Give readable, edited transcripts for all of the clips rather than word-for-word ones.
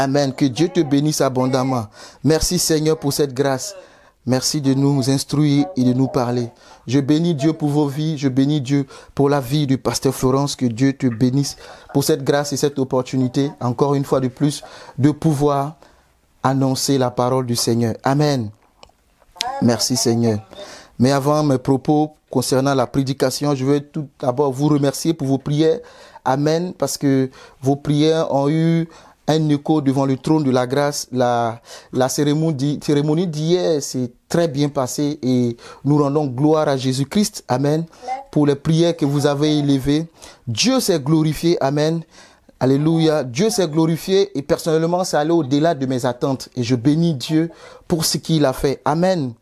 Amen. Que Dieu te bénisse abondamment. Merci Seigneur pour cette grâce. Merci de nous instruire et de nous parler. Je bénis Dieu pour vos vies. Je bénis Dieu pour la vie du pasteur Florence. Que Dieu te bénisse pour cette grâce et cette opportunité, encore une fois de plus, de pouvoir annoncer la parole du Seigneur. Amen. Merci Seigneur. Mais avant mes propos concernant la prédication, je veux tout d'abord vous remercier pour vos prières. Amen. Parce que vos prières ont eu un écho devant le trône de la grâce. La cérémonie d'hier s'est très bien passée et nous rendons gloire à Jésus-Christ. Amen. Pour les prières que vous avez élevées. Dieu s'est glorifié. Amen. Alléluia. Dieu s'est glorifié et personnellement, ça allait au-delà de mes attentes. Et je bénis Dieu pour ce qu'il a fait. Amen.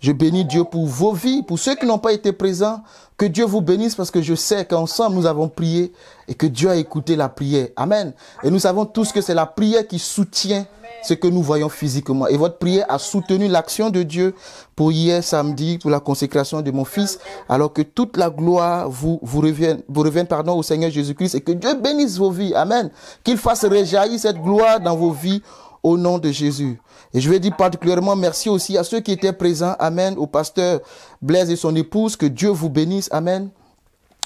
Je bénis Dieu pour vos vies, pour ceux qui n'ont pas été présents. Que Dieu vous bénisse parce que je sais qu'ensemble nous avons prié et que Dieu a écouté la prière. Amen. Et nous savons tous que c'est la prière qui soutient ce que nous voyons physiquement. Et votre prière a soutenu l'action de Dieu pour hier samedi, pour la consécration de mon fils, alors que toute la gloire vous revienne au Seigneur Jésus-Christ et que Dieu bénisse vos vies. Amen. Qu'il fasse rejaillir cette gloire dans vos vies au nom de Jésus. Et je vais dire particulièrement merci aussi à ceux qui étaient présents. Amen. Au pasteur Blaise et son épouse. Que Dieu vous bénisse. Amen.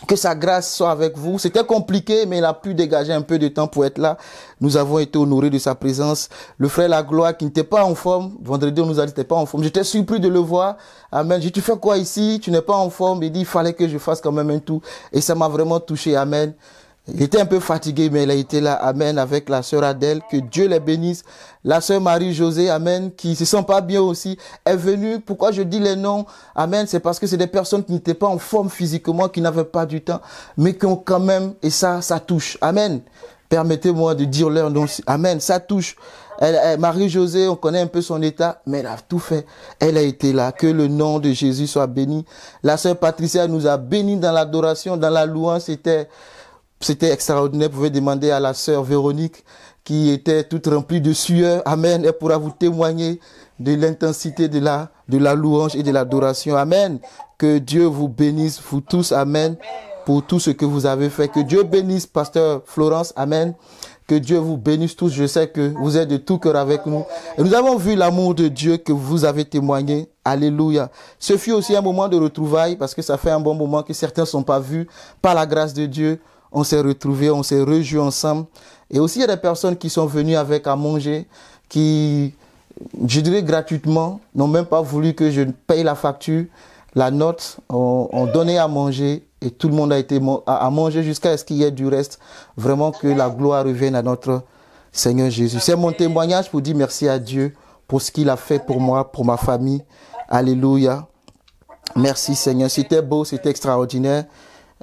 Que sa grâce soit avec vous. C'était compliqué, mais il a pu dégager un peu de temps pour être là. Nous avons été honorés de sa présence. Le frère Lagloire qui n'était pas en forme. Vendredi, on nous a dit qu'il n'était pas en forme. J'étais surpris de le voir. Amen. J'ai dit, tu fais quoi ici? Tu n'es pas en forme. Il dit, il fallait que je fasse quand même un tout. Et ça m'a vraiment touché. Amen. Il était un peu fatigué, mais il a été là, amen, avec la sœur Adèle, que Dieu les bénisse. La sœur Marie-Josée, amen, qui se sent pas bien aussi, est venue. Pourquoi je dis les noms, amen, c'est parce que c'est des personnes qui n'étaient pas en forme physiquement, qui n'avaient pas du temps, mais qui ont quand même, et ça touche, amen. Permettez-moi de dire leur nom, amen, ça touche. Marie-Josée, on connaît un peu son état, mais elle a tout fait. Elle a été là. Que le nom de Jésus soit béni. La sœur Patricia nous a bénis dans l'adoration, dans la louange, c'était extraordinaire. Vous pouvez demander à la sœur Véronique qui était toute remplie de sueur. Amen. Elle pourra vous témoigner de l'intensité de la louange et de l'adoration. Amen. Que Dieu vous bénisse, vous tous. Amen. Pour tout ce que vous avez fait. Que Dieu bénisse pasteur Florence. Amen. Que Dieu vous bénisse tous. Je sais que vous êtes de tout cœur avec nous. Et nous avons vu l'amour de Dieu que vous avez témoigné. Alléluia. Ce fut aussi un moment de retrouvailles parce que ça fait un bon moment que certains ne sont pas vus. Par la grâce de Dieu. On s'est retrouvés, on s'est rejoués ensemble. Et aussi, il y a des personnes qui sont venues avec à manger, qui, je dirais gratuitement, n'ont même pas voulu que je paye la facture, la note, on donnait à manger et tout le monde a été à manger jusqu'à ce qu'il y ait du reste. Vraiment que la gloire revienne à notre Seigneur Jésus. C'est mon témoignage pour dire merci à Dieu pour ce qu'il a fait pour moi, pour ma famille. Alléluia. Merci Seigneur. C'était beau, c'était extraordinaire.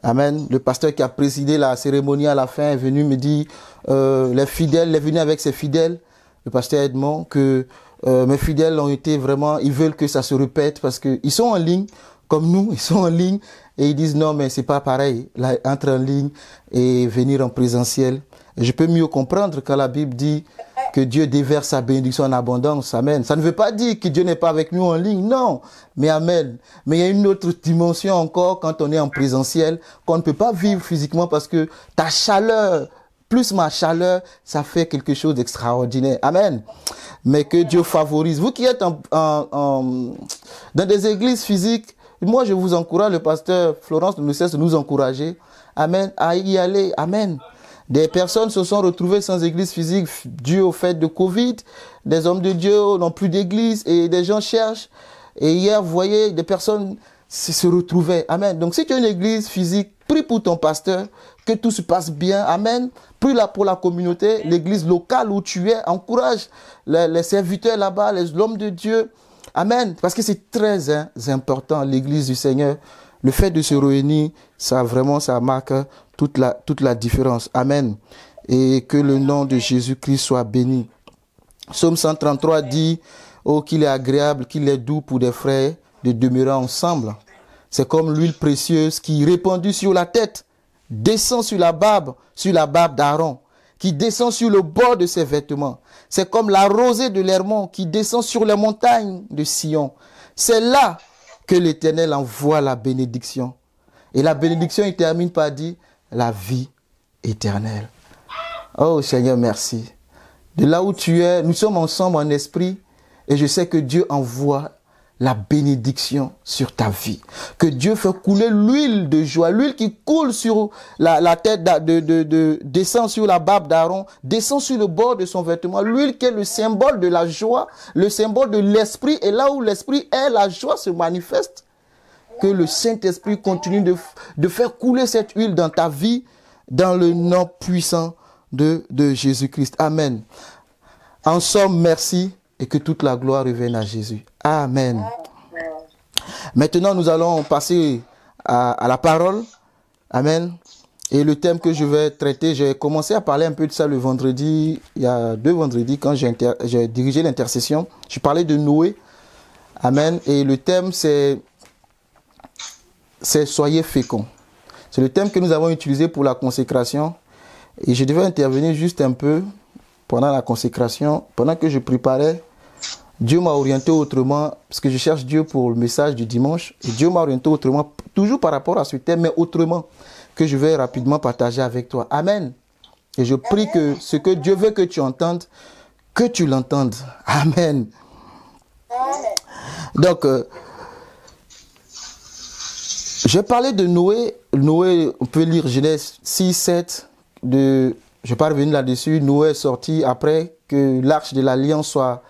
Amen. Le pasteur qui a présidé la cérémonie à la fin est venu me dire, les fidèles, il est venu avec ses fidèles, le pasteur Edmond, que mes fidèles ont été vraiment, ils veulent que ça se répète parce qu'ils sont en ligne, comme nous, ils sont en ligne et ils disent non, mais c'est pas pareil, là, entre en ligne et venir en présentiel. Et je peux mieux comprendre quand la Bible dit que Dieu déverse sa bénédiction en abondance. Amen. Ça ne veut pas dire que Dieu n'est pas avec nous en ligne. Non. Mais amen. Mais il y a une autre dimension encore quand on est en présentiel, qu'on ne peut pas vivre physiquement parce que ta chaleur, plus ma chaleur, ça fait quelque chose d'extraordinaire. Amen. Mais que Dieu favorise. Vous qui êtes dans des églises physiques, moi je vous encourage, le pasteur Florence ne cesse de nous encourager. Amen. À y aller. Amen. Des personnes se sont retrouvées sans église physique dû au fait de Covid. Des hommes de Dieu n'ont plus d'église et des gens cherchent. Et hier, vous voyez, des personnes se retrouvaient. Amen. Donc, si tu as une église physique, prie pour ton pasteur, que tout se passe bien. Amen. Prie là pour la communauté, l'église locale où tu es. Encourage les serviteurs là-bas, l'homme de Dieu. Amen. Parce que c'est très important, l'église du Seigneur. Le fait de se réunir, ça marque toute la différence. Amen. Et que le nom de Jésus-Christ soit béni. Psaume 133 dit, oh, qu'il est agréable, qu'il est doux pour des frères de demeurer ensemble. C'est comme l'huile précieuse qui, répandue sur la tête, descend sur la barbe d'Aaron, qui descend sur le bord de ses vêtements. C'est comme la rosée de l'Hermon qui descend sur les montagnes de Sion. C'est là que l'Éternel envoie la bénédiction. Et la bénédiction, il termine par dire la vie éternelle. Oh Seigneur, merci. de là où tu es, nous sommes ensemble en esprit et je sais que Dieu envoie la bénédiction sur ta vie. Que Dieu fait couler l'huile de joie, l'huile qui coule sur la tête, descend sur la barbe d'Aaron, descend sur le bord de son vêtement. L'huile qui est le symbole de la joie, le symbole de l'esprit. Et là où l'esprit est, la joie se manifeste. Que le Saint-Esprit continue de faire couler cette huile dans ta vie, dans le nom puissant de Jésus-Christ. Amen. En somme, merci et que toute la gloire revienne à Jésus. Amen. Maintenant, nous allons passer à la parole. Amen. Et le thème que je vais traiter, j'ai commencé à parler un peu de ça le vendredi, il y a 2 vendredis, quand j'ai dirigé l'intercession. Je parlais de Noé. Amen. Et le thème, c'est soyez féconds. C'est le thème que nous avons utilisé pour la consécration. Et je devais intervenir juste un peu pendant la consécration. Pendant que je préparais, Dieu m'a orienté autrement, parce que je cherche Dieu pour le message du dimanche. Et Dieu m'a orienté autrement, toujours par rapport à ce thème, mais autrement, que je vais rapidement partager avec toi. Amen. Et je prie que ce que Dieu veut que tu entendes, que tu l'entendes. Amen. Donc, je parlais de Noé. Noé, on peut lire Genèse 6, 7. Je ne vais pas revenir là-dessus. Noé est sorti après que l'arche de l'alliance soit...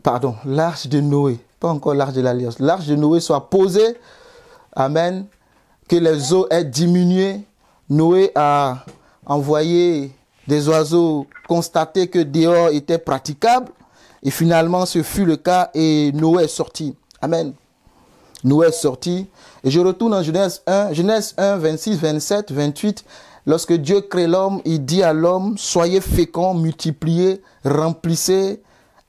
Pardon, l'arche de Noé. Pas encore l'arche de l'alliance. L'arche de Noé soit posée. Amen. Que les eaux aient diminué. Noé a envoyé des oiseaux constater que dehors était praticable. Et finalement, ce fut le cas et Noé est sorti. Amen. Noé est sorti. Et je retourne en Genèse 1, 26, 27, 28. Lorsque Dieu crée l'homme, il dit à l'homme, soyez féconds, multipliez, remplissez,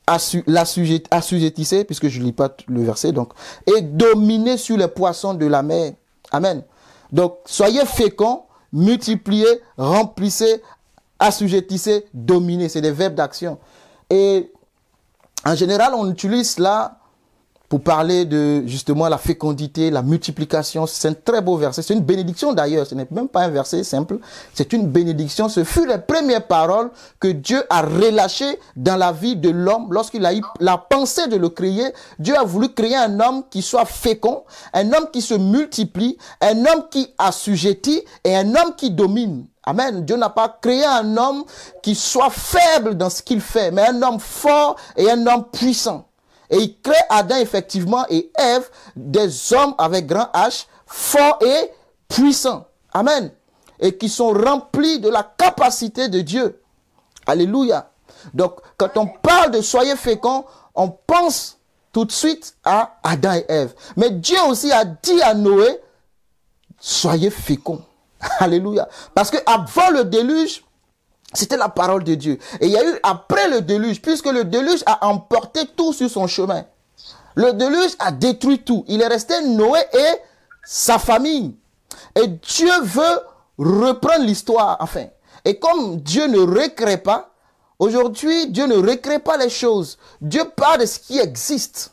assujettissez, puisque je ne lis pas le verset, donc, et dominez sur les poissons de la mer. Amen. Donc, soyez féconds, multipliez, remplissez, assujettissez, dominez. C'est des verbes d'action. Et en général, on utilise là pour parler de justement la fécondité, la multiplication. C'est un très beau verset. C'est une bénédiction d'ailleurs. Ce n'est même pas un verset simple. C'est une bénédiction. Ce fut les premières paroles que Dieu a relâchées dans la vie de l'homme lorsqu'il a eu la pensée de le créer. Dieu a voulu créer un homme qui soit fécond, un homme qui se multiplie, un homme qui assujettit et un homme qui domine. Amen. Dieu n'a pas créé un homme qui soit faible dans ce qu'il fait, mais un homme fort et un homme puissant. Et il crée Adam effectivement et Ève, des hommes avec grand H, forts et puissants. Amen. Et qui sont remplis de la capacité de Dieu. Alléluia. Donc, quand on parle de soyez féconds, on pense tout de suite à Adam et Ève. Mais Dieu aussi a dit à Noé, soyez féconds. Alléluia. Parce que avant le déluge, c'était la parole de Dieu. Et il y a eu après le déluge, puisque le déluge a emporté tout sur son chemin. Le déluge a détruit tout. Il est resté Noé et sa famille. Et Dieu veut reprendre l'histoire, enfin. Et comme Dieu ne recrée pas, aujourd'hui, Dieu ne recrée pas les choses. Dieu parle de ce qui existe.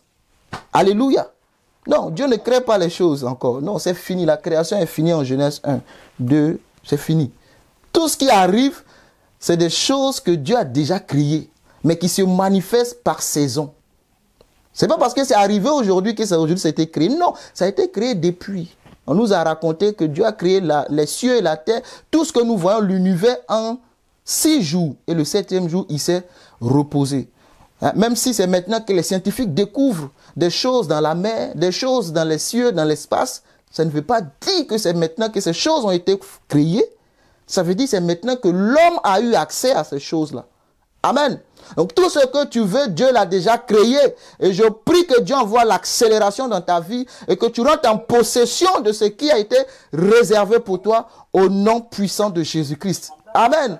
Alléluia. Non, Dieu ne crée pas les choses encore. Non, c'est fini. La création est finie en Genèse 1, 2, c'est fini. Tout ce qui arrive, c'est des choses que Dieu a déjà créées, mais qui se manifestent par saison. C'est pas parce que c'est arrivé aujourd'hui que ça a été créé. Non, ça a été créé depuis. On nous a raconté que Dieu a créé les cieux et la terre, tout ce que nous voyons, l'univers en 6 jours. Et le 7e jour, il s'est reposé. Même si c'est maintenant que les scientifiques découvrent des choses dans la mer, des choses dans les cieux, dans l'espace, ça ne veut pas dire que c'est maintenant que ces choses ont été créées. Ça veut dire que c'est maintenant que l'homme a eu accès à ces choses-là. Amen. Donc tout ce que tu veux, Dieu l'a déjà créé. Et je prie que Dieu envoie l'accélération dans ta vie et que tu rentres en possession de ce qui a été réservé pour toi au nom puissant de Jésus-Christ. Amen.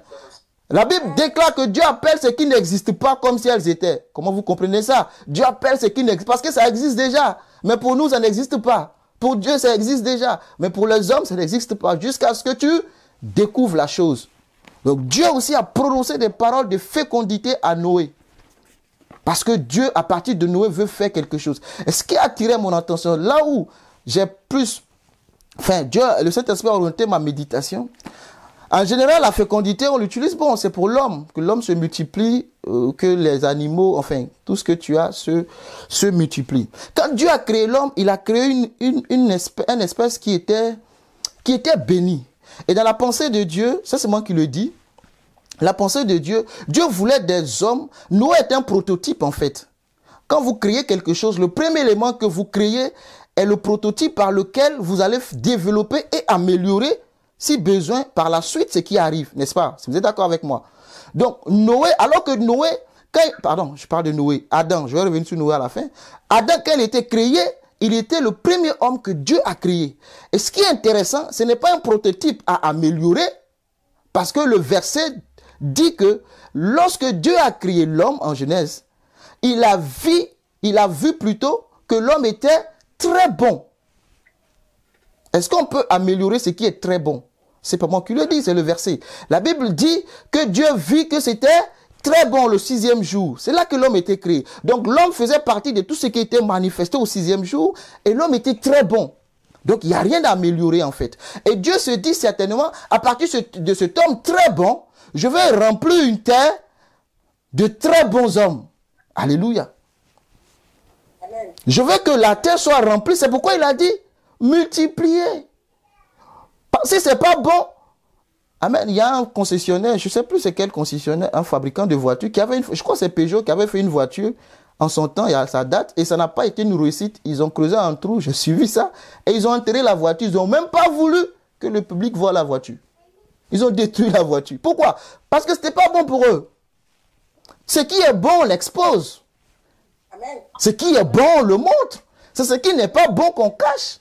La Bible déclare que Dieu appelle ce qui n'existe pas comme si elles étaient. Comment vous comprenez ça? Dieu appelle ce qui n'existe pas parce que ça existe déjà. Mais pour nous, ça n'existe pas. Pour Dieu, ça existe déjà. Mais pour les hommes, ça n'existe pas. Jusqu'à ce que tu découvre la chose. Donc Dieu aussi a prononcé des paroles de fécondité à Noé. Parce que Dieu, à partir de Noé, veut faire quelque chose. Et ce qui a attiré mon attention, là où j'ai plus... Enfin, Dieu, le Saint-Esprit a orienté ma méditation. En général, la fécondité, on l'utilise, bon, c'est pour l'homme, que l'homme se multiplie, que les animaux, enfin, tout ce que tu as se multiplie. Quand Dieu a créé l'homme, il a créé une espèce qui était bénie. Et dans la pensée de Dieu, ça c'est moi qui le dis, la pensée de Dieu, Dieu voulait des hommes. Noé est un prototype en fait. Quand vous créez quelque chose, le premier élément que vous créez est le prototype par lequel vous allez développer et améliorer, si besoin, par la suite, ce qui arrive, n'est-ce pas? Si vous êtes d'accord avec moi. Donc, Noé, alors que Noé, pardon, je parle de Noé, Adam, je vais revenir sur Noé à la fin. Adam, quand il était créé, il était le premier homme que Dieu a créé. Et ce qui est intéressant, ce n'est pas un prototype à améliorer, parce que le verset dit que lorsque Dieu a créé l'homme en Genèse, il a vu plutôt que l'homme était très bon. Est-ce qu'on peut améliorer ce qui est très bon? C'est pas moi qui le dis, c'est le verset. La Bible dit que Dieu vit que c'était très bon le 6e jour. C'est là que l'homme était créé. Donc l'homme faisait partie de tout ce qui était manifesté au 6e jour et l'homme était très bon. Donc il n'y a rien à améliorer en fait. Et Dieu se dit certainement, à partir de cet homme très bon, je vais remplir une terre de très bons hommes. Alléluia. Amen. Je veux que la terre soit remplie. C'est pourquoi il a dit multiplier. Si ce n'est pas bon, amen. Il y a un concessionnaire, je ne sais plus c'est quel concessionnaire, un fabricant de voitures, qui avait je crois que c'est Peugeot, qui avait fait une voiture en son temps, il y a sa date, et ça n'a pas été une réussite. Ils ont creusé un trou, j'ai suivi ça, et ils ont enterré la voiture. Ils n'ont même pas voulu que le public voie la voiture. Ils ont détruit la voiture. Pourquoi? Parce que ce n'était pas bon pour eux. Ce qui est bon, on l'expose. Ce qui est bon, on le montre. C'est ce qui n'est pas bon qu'on cache.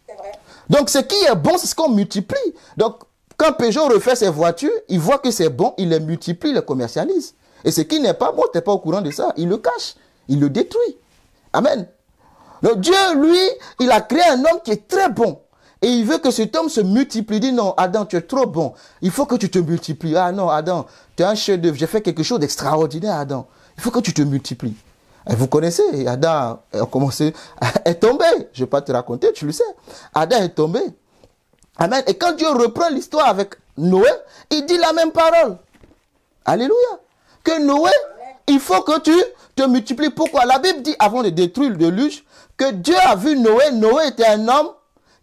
C'est vrai. Donc, ce qui est bon, c'est ce qu'on multiplie. Donc, quand Peugeot refait ses voitures, il voit que c'est bon, il les multiplie, il les commercialise. Et ce qui n'est pas bon, tu n'es pas au courant de ça. Il le cache, il le détruit. Amen. Donc, Dieu, lui, il a créé un homme qui est très bon. Et il veut que cet homme se multiplie. Il dit non, Adam, tu es trop bon. Il faut que tu te multiplies. Ah non, Adam, tu es un chef-d'œuvre. J'ai fait quelque chose d'extraordinaire, Adam. Il faut que tu te multiplies. Et vous connaissez, Adam est tombé. Je ne vais pas te raconter, tu le sais. Adam est tombé. Amen. Et quand Dieu reprend l'histoire avec Noé, il dit la même parole. Alléluia. Que Noé, il faut que tu te multiplies. Pourquoi? La Bible dit, avant de détruire le déluge, que Dieu a vu Noé. Noé était un homme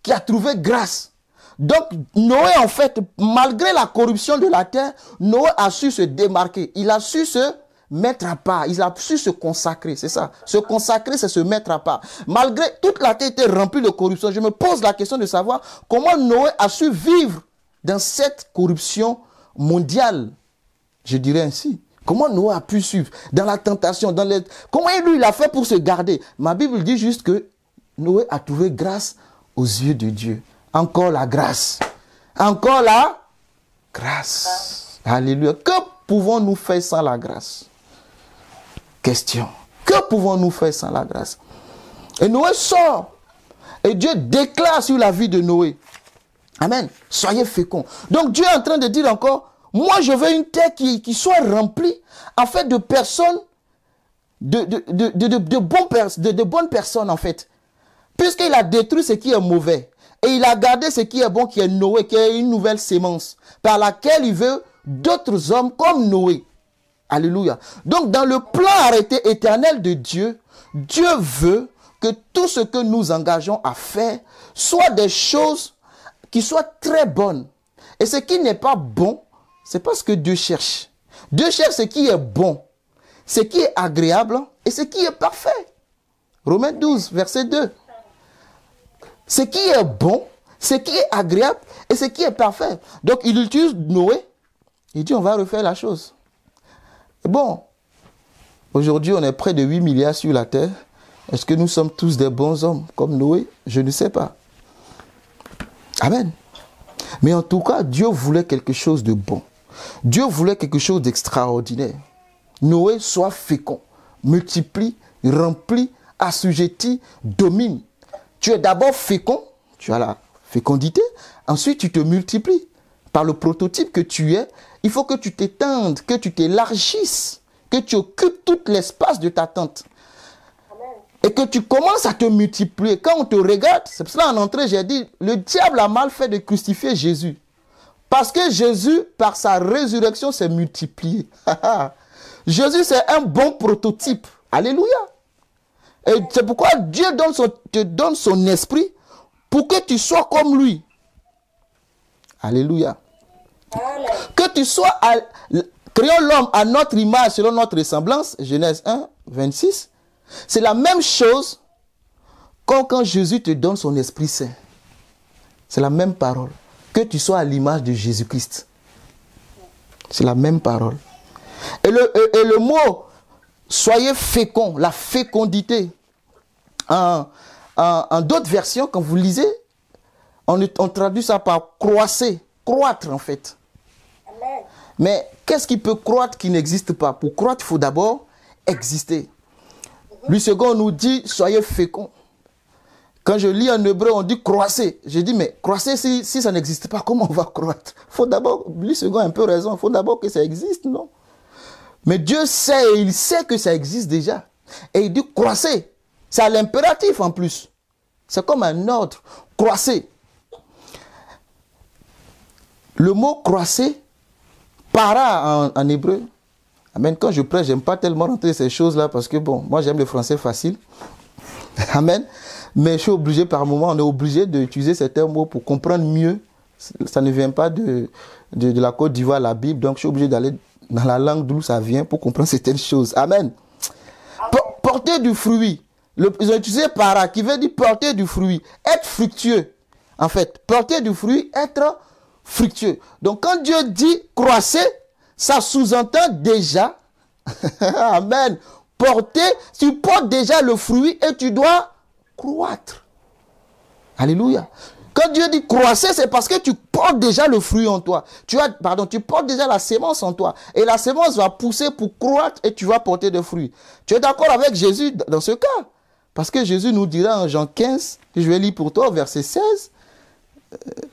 qui a trouvé grâce. Donc, Noé, en fait, malgré la corruption de la terre, Noé a su se démarquer. Il a su se mettre à part. Il a su se consacrer. C'est ça. Se consacrer, c'est se mettre à part. Malgré toute la terre était remplie de corruption, je me pose la question de savoir comment Noé a su vivre dans cette corruption mondiale. Je dirais ainsi. Comment Noé a pu suivre dans la tentation, comment lui il a fait pour se garder? Ma Bible dit juste que Noé a trouvé grâce aux yeux de Dieu. Encore la grâce. Encore la grâce. Alléluia. Que pouvons-nous faire sans la grâce? Question. Que pouvons-nous faire sans la grâce? Et Noé sort. Et Dieu déclare sur la vie de Noé. Amen. Soyez féconds. Donc Dieu est en train de dire encore, moi je veux une terre qui soit remplie en fait de personnes, de bonnes personnes en fait. Puisqu'il a détruit ce qui est mauvais. Et il a gardé ce qui est bon, qui est Noé, qui est une nouvelle sémence. Par laquelle il veut d'autres hommes comme Noé. Alléluia. Donc dans le plan arrêté éternel de Dieu, Dieu veut que tout ce que nous engageons à faire soit des choses qui soient très bonnes. Et ce qui n'est pas bon, c'est pas ce que Dieu cherche. Dieu cherche ce qui est bon, ce qui est agréable et ce qui est parfait. Romains 12, verset 2. Ce qui est bon, ce qui est agréable et ce qui est parfait. Donc il utilise Noé. Il dit on va refaire la chose. Bon, aujourd'hui on est près de 8 milliards sur la terre. Est-ce que nous sommes tous des bons hommes comme Noé? Je ne sais pas. Amen. Mais en tout cas, Dieu voulait quelque chose de bon. Dieu voulait quelque chose d'extraordinaire. Noé, sois fécond, multiplie, remplis, assujettis, domine. Tu es d'abord fécond, tu as la fécondité, ensuite tu te multiplies. Par le prototype que tu es, il faut que tu t'étendes, que tu t'élargisses, que tu occupes tout l'espace de ta tente. Et que tu commences à te multiplier. Quand on te regarde, c'est pour cela en entrée, j'ai dit, le diable a mal fait de crucifier Jésus. Parce que Jésus, par sa résurrection, s'est multiplié. Jésus, c'est un bon prototype. Alléluia. Et c'est pourquoi Dieu te donne son esprit pour que tu sois comme lui. Alléluia. Amen. Que tu sois... Créons l'homme à notre image, selon notre ressemblance. Genèse 1, 26. C'est la même chose quand Jésus te donne son Esprit Saint. C'est la même parole. Que tu sois à l'image de Jésus-Christ. C'est la même parole. Et le mot, soyez féconds, la fécondité. En d'autres versions, quand vous lisez, on traduit ça par croisser, croître en fait. Amen. Mais qu'est-ce qui peut croître qui n'existe pas? Pour croître, il faut d'abord exister. Lui second nous dit, soyez féconds. Quand je lis en hébreu, on dit croisser. Je dis, mais croisser, si ça n'existe pas, comment on va croître? Il faut d'abord, lui second a un peu raison, il faut d'abord que ça existe, non? Mais Dieu sait, il sait que ça existe déjà. Et il dit croisser. C'est à l'impératif en plus. C'est comme un ordre. Croisser. Le mot croisser, para en hébreu. Amen. Quand je prêche, j'aime pas tellement rentrer ces choses-là parce que bon, moi j'aime le français facile. Amen. Mais je suis obligé par moment, on est obligé d'utiliser certains mots pour comprendre mieux. Ça ne vient pas de la Côte d'Ivoire, la Bible, donc je suis obligé d'aller dans la langue d'où ça vient pour comprendre certaines choses. Amen. Porter du fruit. Ils ont utilisé para, qui veut dire porter du fruit, être fructueux. En fait, porter du fruit, être fructueux. Donc quand Dieu dit croisser, ça sous-entend déjà, amen, tu portes déjà le fruit et tu dois croître. Alléluia. Quand Dieu dit croisser, c'est parce que tu portes déjà le fruit en toi. Tu portes déjà la sémence en toi. Et la sémence va pousser pour croître et tu vas porter des fruits. Tu es d'accord avec Jésus dans ce cas? Parce que Jésus nous dira en Jean 15, que je vais lire pour toi, verset 16.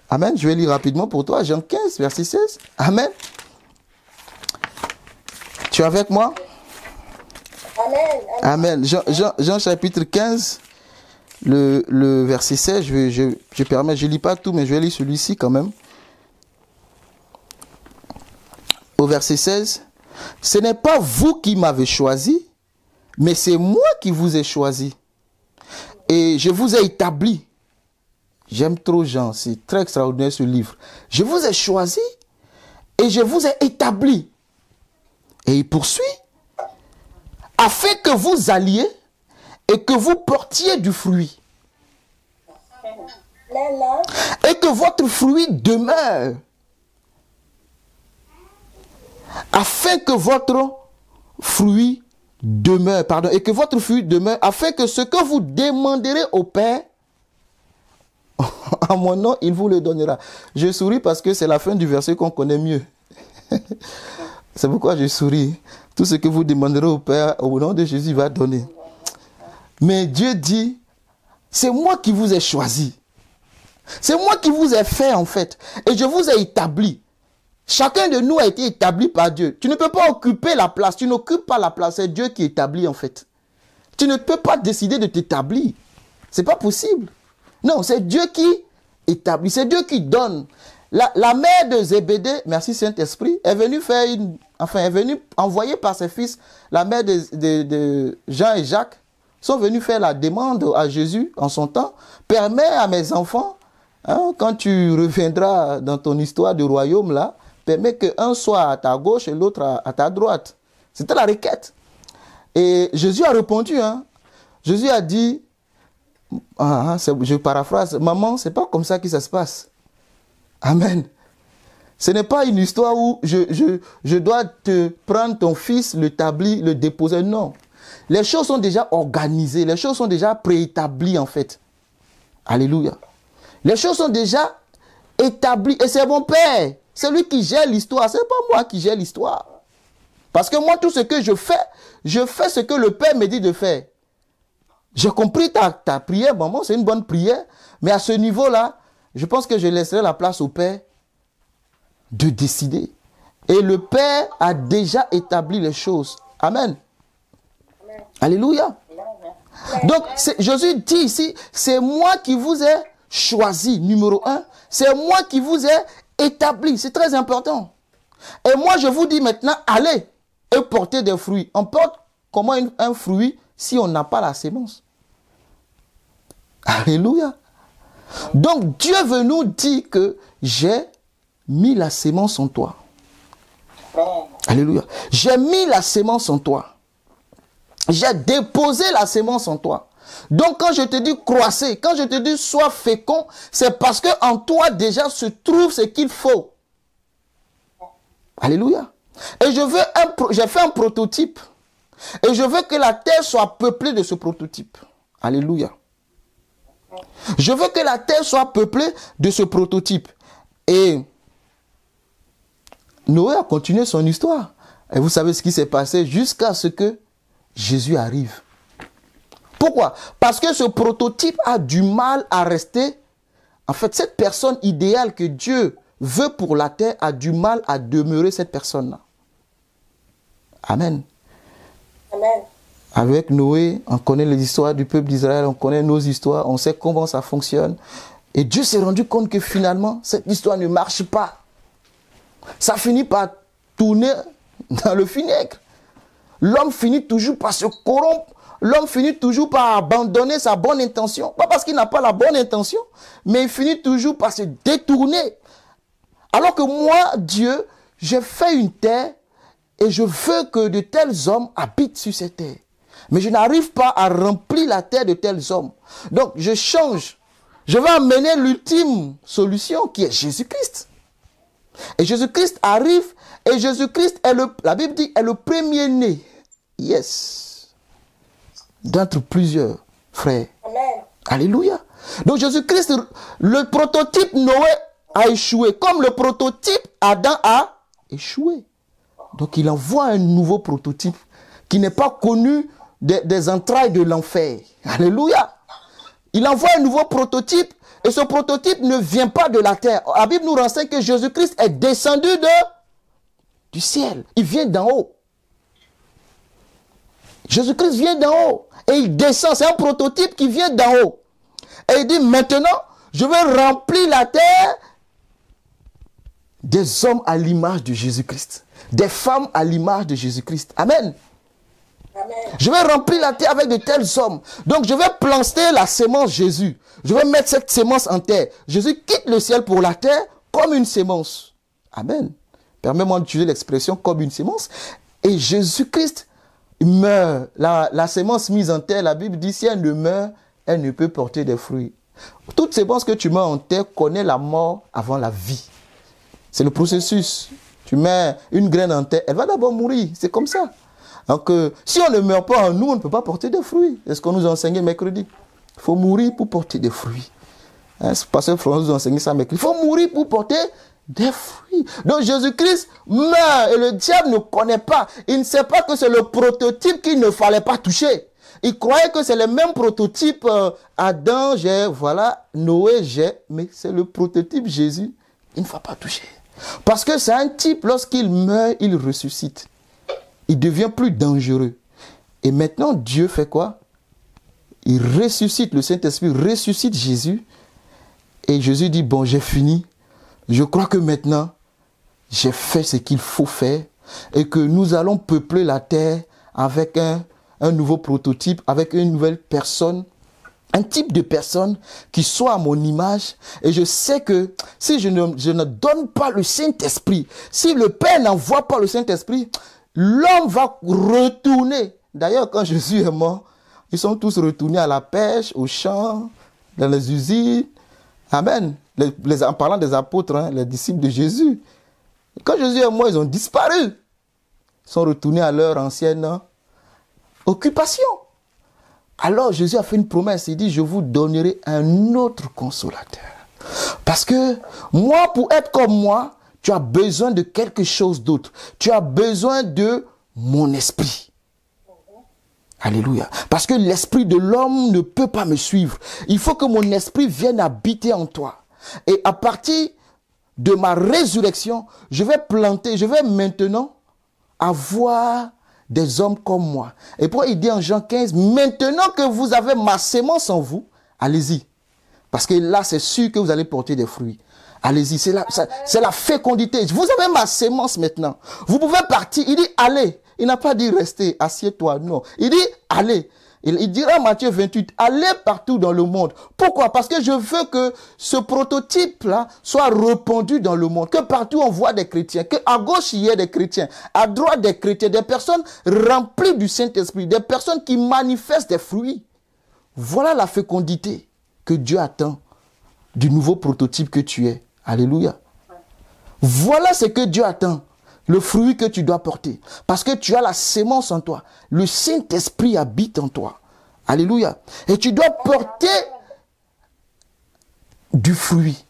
Amen. Je vais lire rapidement pour toi, Jean 15, verset 16. Amen. Tu es avec moi? Amen. Jean chapitre 15, le verset 16, je lis pas tout, mais je vais lire celui-ci quand même. Au verset 16, ce n'est pas vous qui m'avez choisi, mais c'est moi qui vous ai choisi. Et je vous ai établi. J'aime trop Jean, c'est très extraordinaire ce livre. Je vous ai choisi et je vous ai établi. Et il poursuit. Afin que vous alliez et que vous portiez du fruit. Et que votre fruit demeure. Afin que votre fruit demeure, et que votre fruit demeure, afin que ce que vous demanderez au Père, en mon nom, il vous le donnera. Je souris parce que c'est la fin du verset qu'on connaît mieux. C'est pourquoi je souris. Tout ce que vous demanderez au Père, au nom de Jésus, il va donner. Mais Dieu dit, c'est moi qui vous ai choisi. C'est moi qui vous ai fait en fait. Et je vous ai établi. Chacun de nous a été établi par Dieu. Tu ne peux pas occuper la place. Tu n'occupes pas la place. C'est Dieu qui établit en fait. Tu ne peux pas décider de t'établir. C'est pas possible. Non, c'est Dieu qui établit. C'est Dieu qui donne. La mère de Zébédée, merci Saint-Esprit, est venue est venue envoyer par ses fils, la mère de Jean et Jacques, sont venus faire la demande à Jésus en son temps. Permets à mes enfants, quand tu reviendras dans ton histoire du royaume là, permets qu'un soit à ta gauche et l'autre à ta droite. C'était la requête. Et Jésus a répondu. Jésus a dit, je paraphrase, maman, c'est pas comme ça que ça se passe. Amen. Ce n'est pas une histoire où je dois te prendre ton fils, l'établir, le déposer. Non. Les choses sont déjà organisées. Les choses sont déjà préétablies en fait. Alléluia. Les choses sont déjà établies. Et c'est mon Père. C'est lui qui gère l'histoire. Ce n'est pas moi qui gère l'histoire. Parce que moi, tout ce que je fais ce que le Père me dit de faire. J'ai compris ta prière, maman. C'est une bonne prière. Mais à ce niveau-là, je pense que je laisserai la place au Père de décider. Et le Père a déjà établi les choses. Amen. Amen. Alléluia. Amen. Donc, Jésus dit ici, c'est moi qui vous ai choisi, numéro 1. C'est moi qui vous ai établi. C'est très important. Et moi, je vous dis maintenant, allez et portez des fruits. On porte comment un fruit si on n'a pas la sémence? Alléluia. Donc, Dieu veut nous dire que j'ai mis la sémence en toi. Alléluia. J'ai mis la sémence en toi. J'ai déposé la sémence en toi. Donc, quand je te dis croissez, quand je te dis sois fécond, c'est parce que en toi déjà se trouve ce qu'il faut. Alléluia. Et j'ai fait un prototype. Et je veux que la terre soit peuplée de ce prototype. Alléluia. Je veux que la terre soit peuplée de ce prototype. Et Noé a continué son histoire. Et vous savez ce qui s'est passé jusqu'à ce que Jésus arrive. Pourquoi? Parce que ce prototype a du mal à rester. En fait, cette personne idéale que Dieu veut pour la terre a du mal à demeurer cette personne-là. Amen. Amen. Avec Noé, on connaît les histoires du peuple d'Israël, on connaît nos histoires, on sait comment ça fonctionne. Et Dieu s'est rendu compte que finalement, cette histoire ne marche pas. Ça finit par tourner dans le vinaigre. L'homme finit toujours par se corrompre. L'homme finit toujours par abandonner sa bonne intention. Pas parce qu'il n'a pas la bonne intention, mais il finit toujours par se détourner. Alors que moi, Dieu, j'ai fait une terre et je veux que de tels hommes habitent sur cette terre. Mais je n'arrive pas à remplir la terre de tels hommes. Donc, je change. Je vais amener l'ultime solution qui est Jésus-Christ. Et Jésus-Christ arrive et Jésus-Christ, la Bible dit, est le premier-né. Yes. D'entre plusieurs frères. Amen. Alléluia. Donc Jésus-Christ, le prototype Noé a échoué. Comme le prototype Adam a échoué. Donc il envoie un nouveau prototype qui n'est pas connu des entrailles de l'enfer. Alléluia. Il envoie un nouveau prototype et ce prototype ne vient pas de la terre. La Bible nous renseigne que Jésus-Christ est descendu du ciel. Il vient d'en haut. Jésus-Christ vient d'en haut et il descend. C'est un prototype qui vient d'en haut. Et il dit maintenant, je vais remplir la terre des hommes à l'image de Jésus-Christ. Des femmes à l'image de Jésus-Christ. Amen. Amen. Je vais remplir la terre avec de tels hommes. Donc je vais planter la sémence Jésus. Je vais mettre cette sémence en terre. Jésus quitte le ciel pour la terre comme une sémence. Amen. Permets-moi d'utiliser l'expression comme une sémence. Et Jésus-Christ meurt. La sémence mise en terre, la Bible dit, si elle ne meurt, elle ne peut porter des fruits. Toute sémence que tu mets en terre connaît la mort avant la vie. C'est le processus. Tu mets une graine en terre, elle va d'abord mourir. C'est comme ça. Donc, si on ne meurt pas en nous, on ne peut pas porter des fruits. C'est ce qu'on nous a enseigné mercredi. Il faut mourir pour porter des fruits. Hein, c'est parce que François nous a enseigné ça mercredi. Il faut mourir pour porter des fruits. Donc Jésus-Christ meurt et le diable ne connaît pas. Il ne sait pas que c'est le prototype qu'il ne fallait pas toucher. Il croyait que c'est le même prototype. Adam, voilà, Noé, mais c'est le prototype Jésus. Il ne faut pas toucher. Parce que c'est un type, lorsqu'il meurt, il ressuscite. Il devient plus dangereux. Et maintenant, Dieu fait quoi? Il ressuscite, le Saint-Esprit ressuscite Jésus. Et Jésus dit, bon, j'ai fini. Je crois que maintenant, j'ai fait ce qu'il faut faire. Et que nous allons peupler la terre avec un nouveau prototype, avec une nouvelle personne. Un type de personne qui soit à mon image. Et je sais que si je ne donne pas le Saint-Esprit, si le Père n'envoie pas le Saint-Esprit, l'homme va retourner. D'ailleurs, quand Jésus est mort, ils sont tous retournés à la pêche, au champ, dans les usines. Amen. En parlant des apôtres, hein, les disciples de Jésus. Quand Jésus est mort, ils ont disparu. Ils sont retournés à leur ancienne occupation. Alors Jésus a fait une promesse. Il dit, je vous donnerai un autre consolateur. Parce que moi, pour être comme moi, tu as besoin de quelque chose d'autre. Tu as besoin de mon esprit. Alléluia. Parce que l'esprit de l'homme ne peut pas me suivre. Il faut que mon esprit vienne habiter en toi. Et à partir de ma résurrection, je vais planter, je vais maintenant avoir des hommes comme moi. Et pourquoi il dit en Jean 15, maintenant que vous avez ma sémence en vous, allez-y. Parce que là, c'est sûr que vous allez porter des fruits. Allez-y, c'est la fécondité. Vous avez ma sémence maintenant. Vous pouvez partir. Il dit allez. Il n'a pas dit rester, assieds-toi. Non. Il dit allez. Il dira Matthieu 28, allez partout dans le monde. Pourquoi? Parce que je veux que ce prototype-là soit répandu dans le monde. Que partout on voit des chrétiens. Qu'à gauche il y ait des chrétiens. À droite des chrétiens. Des personnes remplies du Saint-Esprit. Des personnes qui manifestent des fruits. Voilà la fécondité que Dieu attend du nouveau prototype que tu es. Alléluia. Voilà ce que Dieu attend. Le fruit que tu dois porter. Parce que tu as la sémence en toi. Le Saint-Esprit habite en toi. Alléluia. Et tu dois porter du fruit.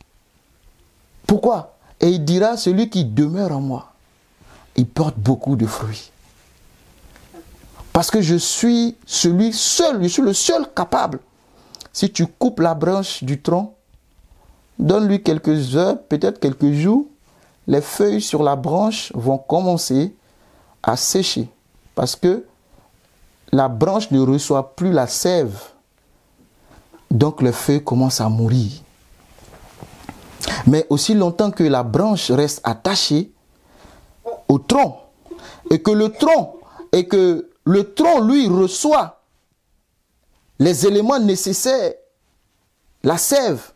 Pourquoi? Et il dira, celui qui demeure en moi, il porte beaucoup de fruits. Parce que je suis celui seul, je suis le seul capable. Si tu coupes la branche du tronc, donne-lui quelques heures, peut-être quelques jours, les feuilles sur la branche vont commencer à sécher. Parce que la branche ne reçoit plus la sève. Donc les feuilles commencent à mourir. Mais aussi longtemps que la branche reste attachée au tronc, et que le tronc, lui, reçoit les éléments nécessaires, la sève,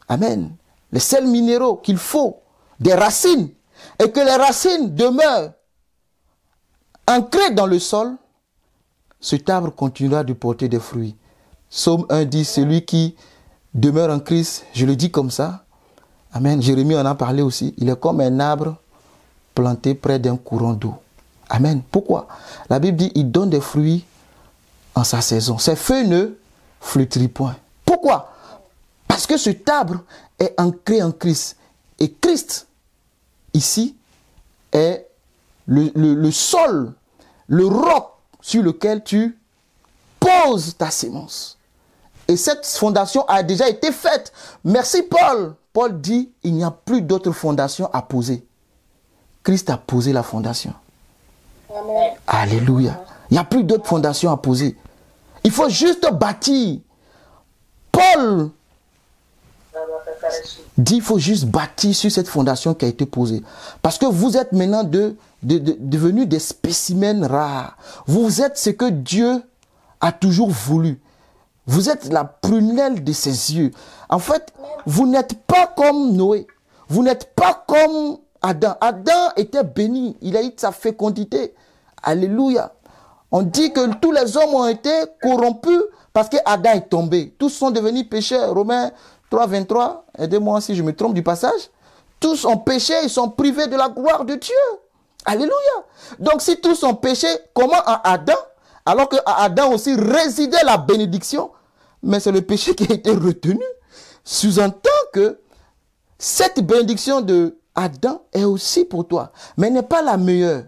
amen, les sels minéraux qu'il faut, des racines, et que les racines demeurent ancrées dans le sol, cet arbre continuera de porter des fruits. Psaume 1 dit, celui qui demeure en Christ, je le dis comme ça, amen, Jérémie en a parlé aussi, il est comme un arbre planté près d'un courant d'eau. Amen. Pourquoi? La Bible dit, il donne des fruits en sa saison. Ses feuilles ne flétrissent point. Pourquoi? Parce que cet arbre est ancré en Christ. Et Christ, ici, est le sol, le roc sur lequel tu poses ta sémence. Et cette fondation a déjà été faite. Merci Paul. Paul dit, il n'y a plus d'autre fondation à poser. Christ a posé la fondation. Amen. Alléluia. Il n'y a plus d'autre fondation à poser. Il faut juste bâtir. Paul dit, il faut juste bâtir sur cette fondation qui a été posée. Parce que vous êtes maintenant devenus des spécimens rares. Vous êtes ce que Dieu a toujours voulu. Vous êtes la prunelle de ses yeux. En fait, vous n'êtes pas comme Noé. Vous n'êtes pas comme Adam. Adam était béni. Il a eu sa fécondité. Alléluia. On dit que tous les hommes ont été corrompus parce que Adam est tombé. Tous sont devenus pécheurs. Romains 3, 23. Aidez-moi si je me trompe du passage. Tous ont péché, ils sont privés de la gloire de Dieu. Alléluia. Donc si tous ont péché, comment à Adam? Alors qu'à Adam aussi résidait la bénédiction. Mais c'est le péché qui a été retenu. Sous-entend que cette bénédiction de Adam est aussi pour toi. Mais n'est pas la meilleure.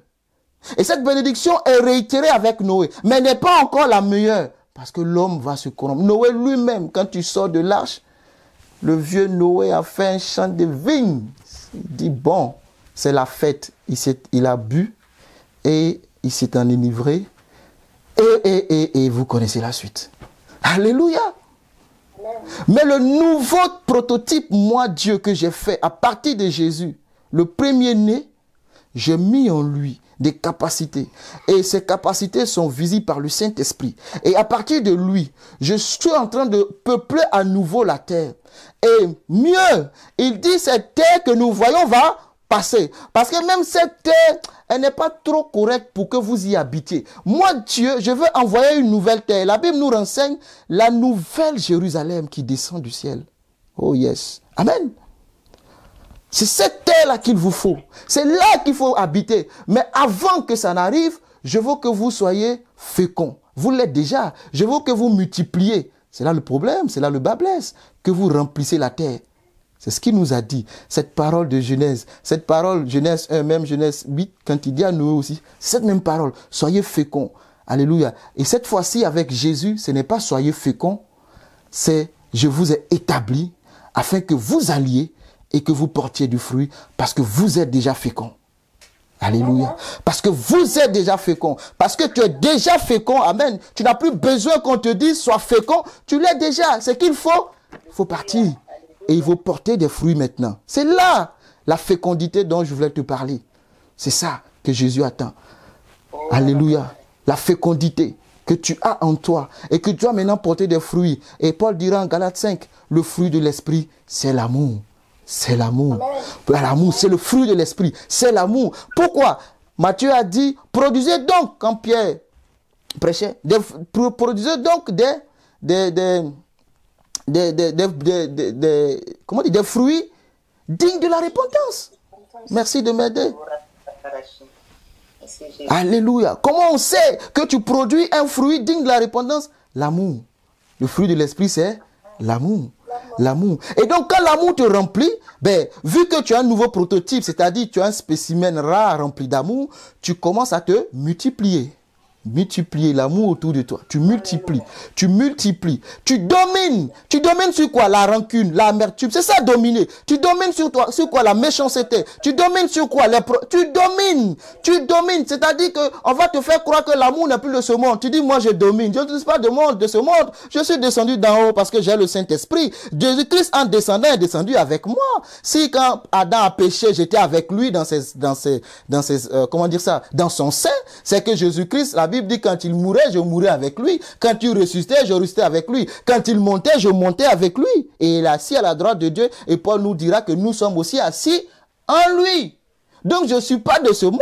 Et cette bénédiction est réitérée avec Noé. Mais n'est pas encore la meilleure. Parce que l'homme va se corrompre. Noé lui-même, quand tu sors de l'arche, le vieux Noé a fait un champ de vigne. Il dit, bon, c'est la fête. Il a bu et il s'est enivré. Et vous connaissez la suite. Alléluia. Mais le nouveau prototype, moi Dieu, que j'ai fait à partir de Jésus, le premier-né, j'ai mis en lui des capacités. Et ces capacités sont visibles par le Saint-Esprit. Et à partir de lui, je suis en train de peupler à nouveau la terre. Et mieux, il dit cette terre que nous voyons va passer. Parce que même cette terre, elle n'est pas trop correcte pour que vous y habitiez. Moi, Dieu, je veux envoyer une nouvelle terre. La Bible nous renseigne la nouvelle Jérusalem qui descend du ciel. Oh yes. Amen. C'est cette terre-là qu'il vous faut. C'est là qu'il faut habiter. Mais avant que ça n'arrive, je veux que vous soyez féconds. Vous l'êtes déjà. Je veux que vous multipliez. C'est là le problème, c'est là le bas blesse. Que vous remplissez la terre. C'est ce qu'il nous a dit. Cette parole de Genèse. Cette parole, Genèse 1, même Genèse 8, quand il dit à Noé aussi, cette même parole. Soyez féconds. Alléluia. Et cette fois-ci, avec Jésus, ce n'est pas soyez féconds. C'est je vous ai établi afin que vous alliez et que vous portiez du fruit parce que vous êtes déjà fécond. Alléluia. Parce que vous êtes déjà fécond. Parce que tu es déjà fécond. Amen. Tu n'as plus besoin qu'on te dise sois fécond. Tu l'es déjà. C'est qu'il faut. Il faut partir. Et il faut porter des fruits maintenant. C'est là la fécondité dont je voulais te parler. C'est ça que Jésus attend. Alléluia. La fécondité que tu as en toi et que tu dois maintenant porter des fruits. Et Paul dira en Galates 5, le fruit de l'esprit, c'est l'amour. C'est l'amour. L'amour, c'est le fruit de l'esprit. C'est l'amour. Pourquoi? Matthieu a dit, produisez donc, quand Pierre prêchait, produisez donc des fruits dignes de la repentance. Merci de m'aider. Alléluia. Comment on sait que tu produis un fruit digne de la repentance? L'amour. Le fruit de l'esprit, c'est l'amour. L'amour. Et donc, quand l'amour te remplit, vu que tu as un nouveau prototype, c'est-à-dire tu as un spécimen rare rempli d'amour, tu commences à te multiplier. Multiplier l'amour autour de toi. Tu multiplies. Tu multiplies. Tu domines. Tu domines sur quoi? La rancune, l'amertume. C'est ça, dominer. Tu domines sur toi, sur quoi? La méchanceté. Tu domines sur quoi? Tu domines. Tu domines. C'est-à-dire qu'on va te faire croire que l'amour n'est plus de ce monde. Tu dis, moi, je domine. Je ne suis pas de ce monde. Je suis descendu d'en haut parce que j'ai le Saint-Esprit. Jésus-Christ, en descendant, est descendu avec moi. Si quand Adam a péché, j'étais avec lui dans son sein, c'est que Jésus-Christ, la Bible dit quand il mourait, je mourais avec lui. Quand il ressuscitait, je ressuscitais avec lui. Quand il montait, je montais avec lui. Et il est assis à la droite de Dieu. Et Paul nous dira que nous sommes aussi assis en lui. Donc je ne suis pas de ce monde.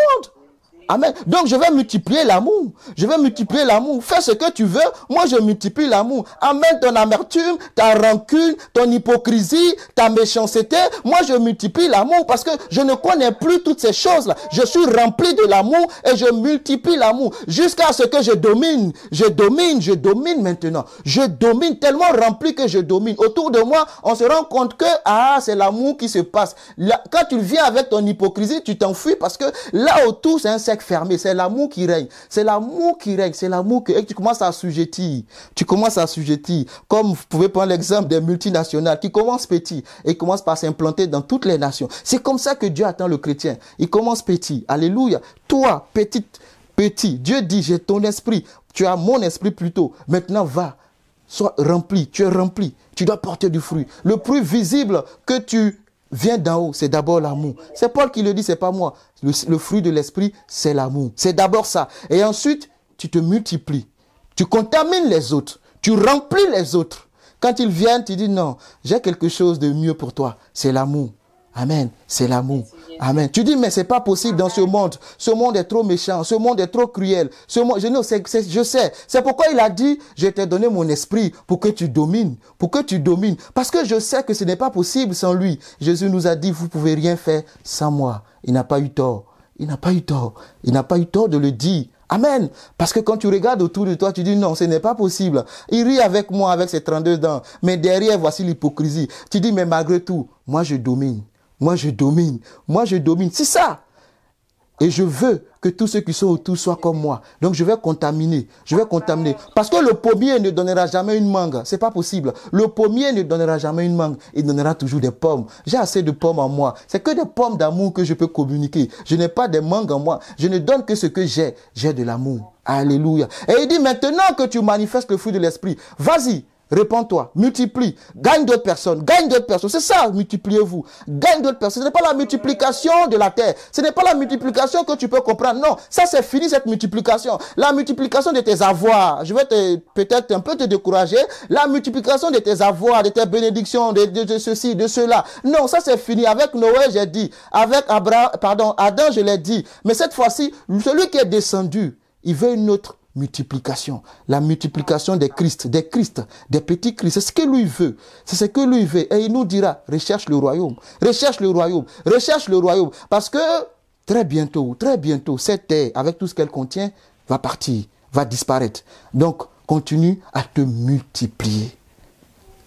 Amen. Donc je vais multiplier l'amour. Je vais multiplier l'amour. Fais ce que tu veux. Moi je multiplie l'amour. Amène ton amertume, ta rancune, ton hypocrisie, ta méchanceté. Moi je multiplie l'amour parce que je ne connais plus toutes ces choses-là. Je suis rempli de l'amour et je multiplie l'amour jusqu'à ce que je domine. Je domine maintenant. Je domine tellement rempli que je domine. Autour de moi, on se rend compte que c'est l'amour qui se passe. Là, quand tu viens avec ton hypocrisie, tu t'enfuis parce que là autour c'est un cercle fermé, c'est l'amour qui règne, c'est l'amour qui règne, c'est l'amour et tu commences à assujettir, comme vous pouvez prendre l'exemple des multinationales qui commencent petit et commencent par s'implanter dans toutes les nations. C'est comme ça que Dieu attend le chrétien, il commence petit, alléluia, toi petit, Dieu dit j'ai ton esprit, tu as mon esprit plutôt, maintenant va, sois rempli, tu es rempli, tu dois porter du fruit, le plus visible que tu vient d'en haut, c'est d'abord l'amour. C'est Paul qui le dit, c'est pas moi. Le fruit de l'esprit, c'est l'amour. C'est d'abord ça. Et ensuite, tu te multiplies. Tu contamines les autres. Tu remplis les autres. Quand ils viennent, tu dis non, j'ai quelque chose de mieux pour toi. C'est l'amour. Amen. C'est l'amour. Amen. Tu dis, mais c'est pas possible dans ce monde. Ce monde est trop méchant. Ce monde est trop cruel. Je sais. C'est pourquoi il a dit, je t'ai donné mon esprit pour que tu domines. Pour que tu domines. Parce que je sais que ce n'est pas possible sans lui. Jésus nous a dit, vous pouvez rien faire sans moi. Il n'a pas eu tort. Il n'a pas eu tort. Il n'a pas eu tort de le dire. Amen. Parce que quand tu regardes autour de toi, tu dis non, ce n'est pas possible. Il rit avec moi avec ses 32 dents. Mais derrière, voici l'hypocrisie. Tu dis, mais malgré tout, moi je domine. Moi, je domine. Moi, je domine. C'est ça. Et je veux que tous ceux qui sont autour soient comme moi. Donc, je vais contaminer. Je vais contaminer. Parce que le pommier ne donnera jamais une mangue. C'est pas possible. Le pommier ne donnera jamais une mangue. Il donnera toujours des pommes. J'ai assez de pommes en moi. C'est que des pommes d'amour que je peux communiquer. Je n'ai pas de mangue en moi. Je ne donne que ce que j'ai. J'ai de l'amour. Alléluia. Et il dit maintenant que tu manifestes le fruit de l'esprit, vas-y. Répands-toi, multiplie, gagne d'autres personnes. C'est ça, multipliez-vous. Gagne d'autres personnes. Ce n'est pas la multiplication de la terre. Ce n'est pas la multiplication que tu peux comprendre. Non, ça c'est fini cette multiplication. La multiplication de tes avoirs. Je vais peut-être un peu te décourager. La multiplication de tes avoirs, de tes bénédictions, de ceci, de cela. Non, ça c'est fini. Avec Noé, j'ai dit. Avec Adam, je l'ai dit. Mais cette fois-ci, celui qui est descendu, il veut une autre multiplication, la multiplication des Christ, des petits Christ. C'est ce que lui veut. C'est ce que lui veut. Et il nous dira, recherche le royaume. Recherche le royaume. Recherche le royaume. Parce que très bientôt, cette terre, avec tout ce qu'elle contient, va partir, va disparaître. Donc, continue à te multiplier.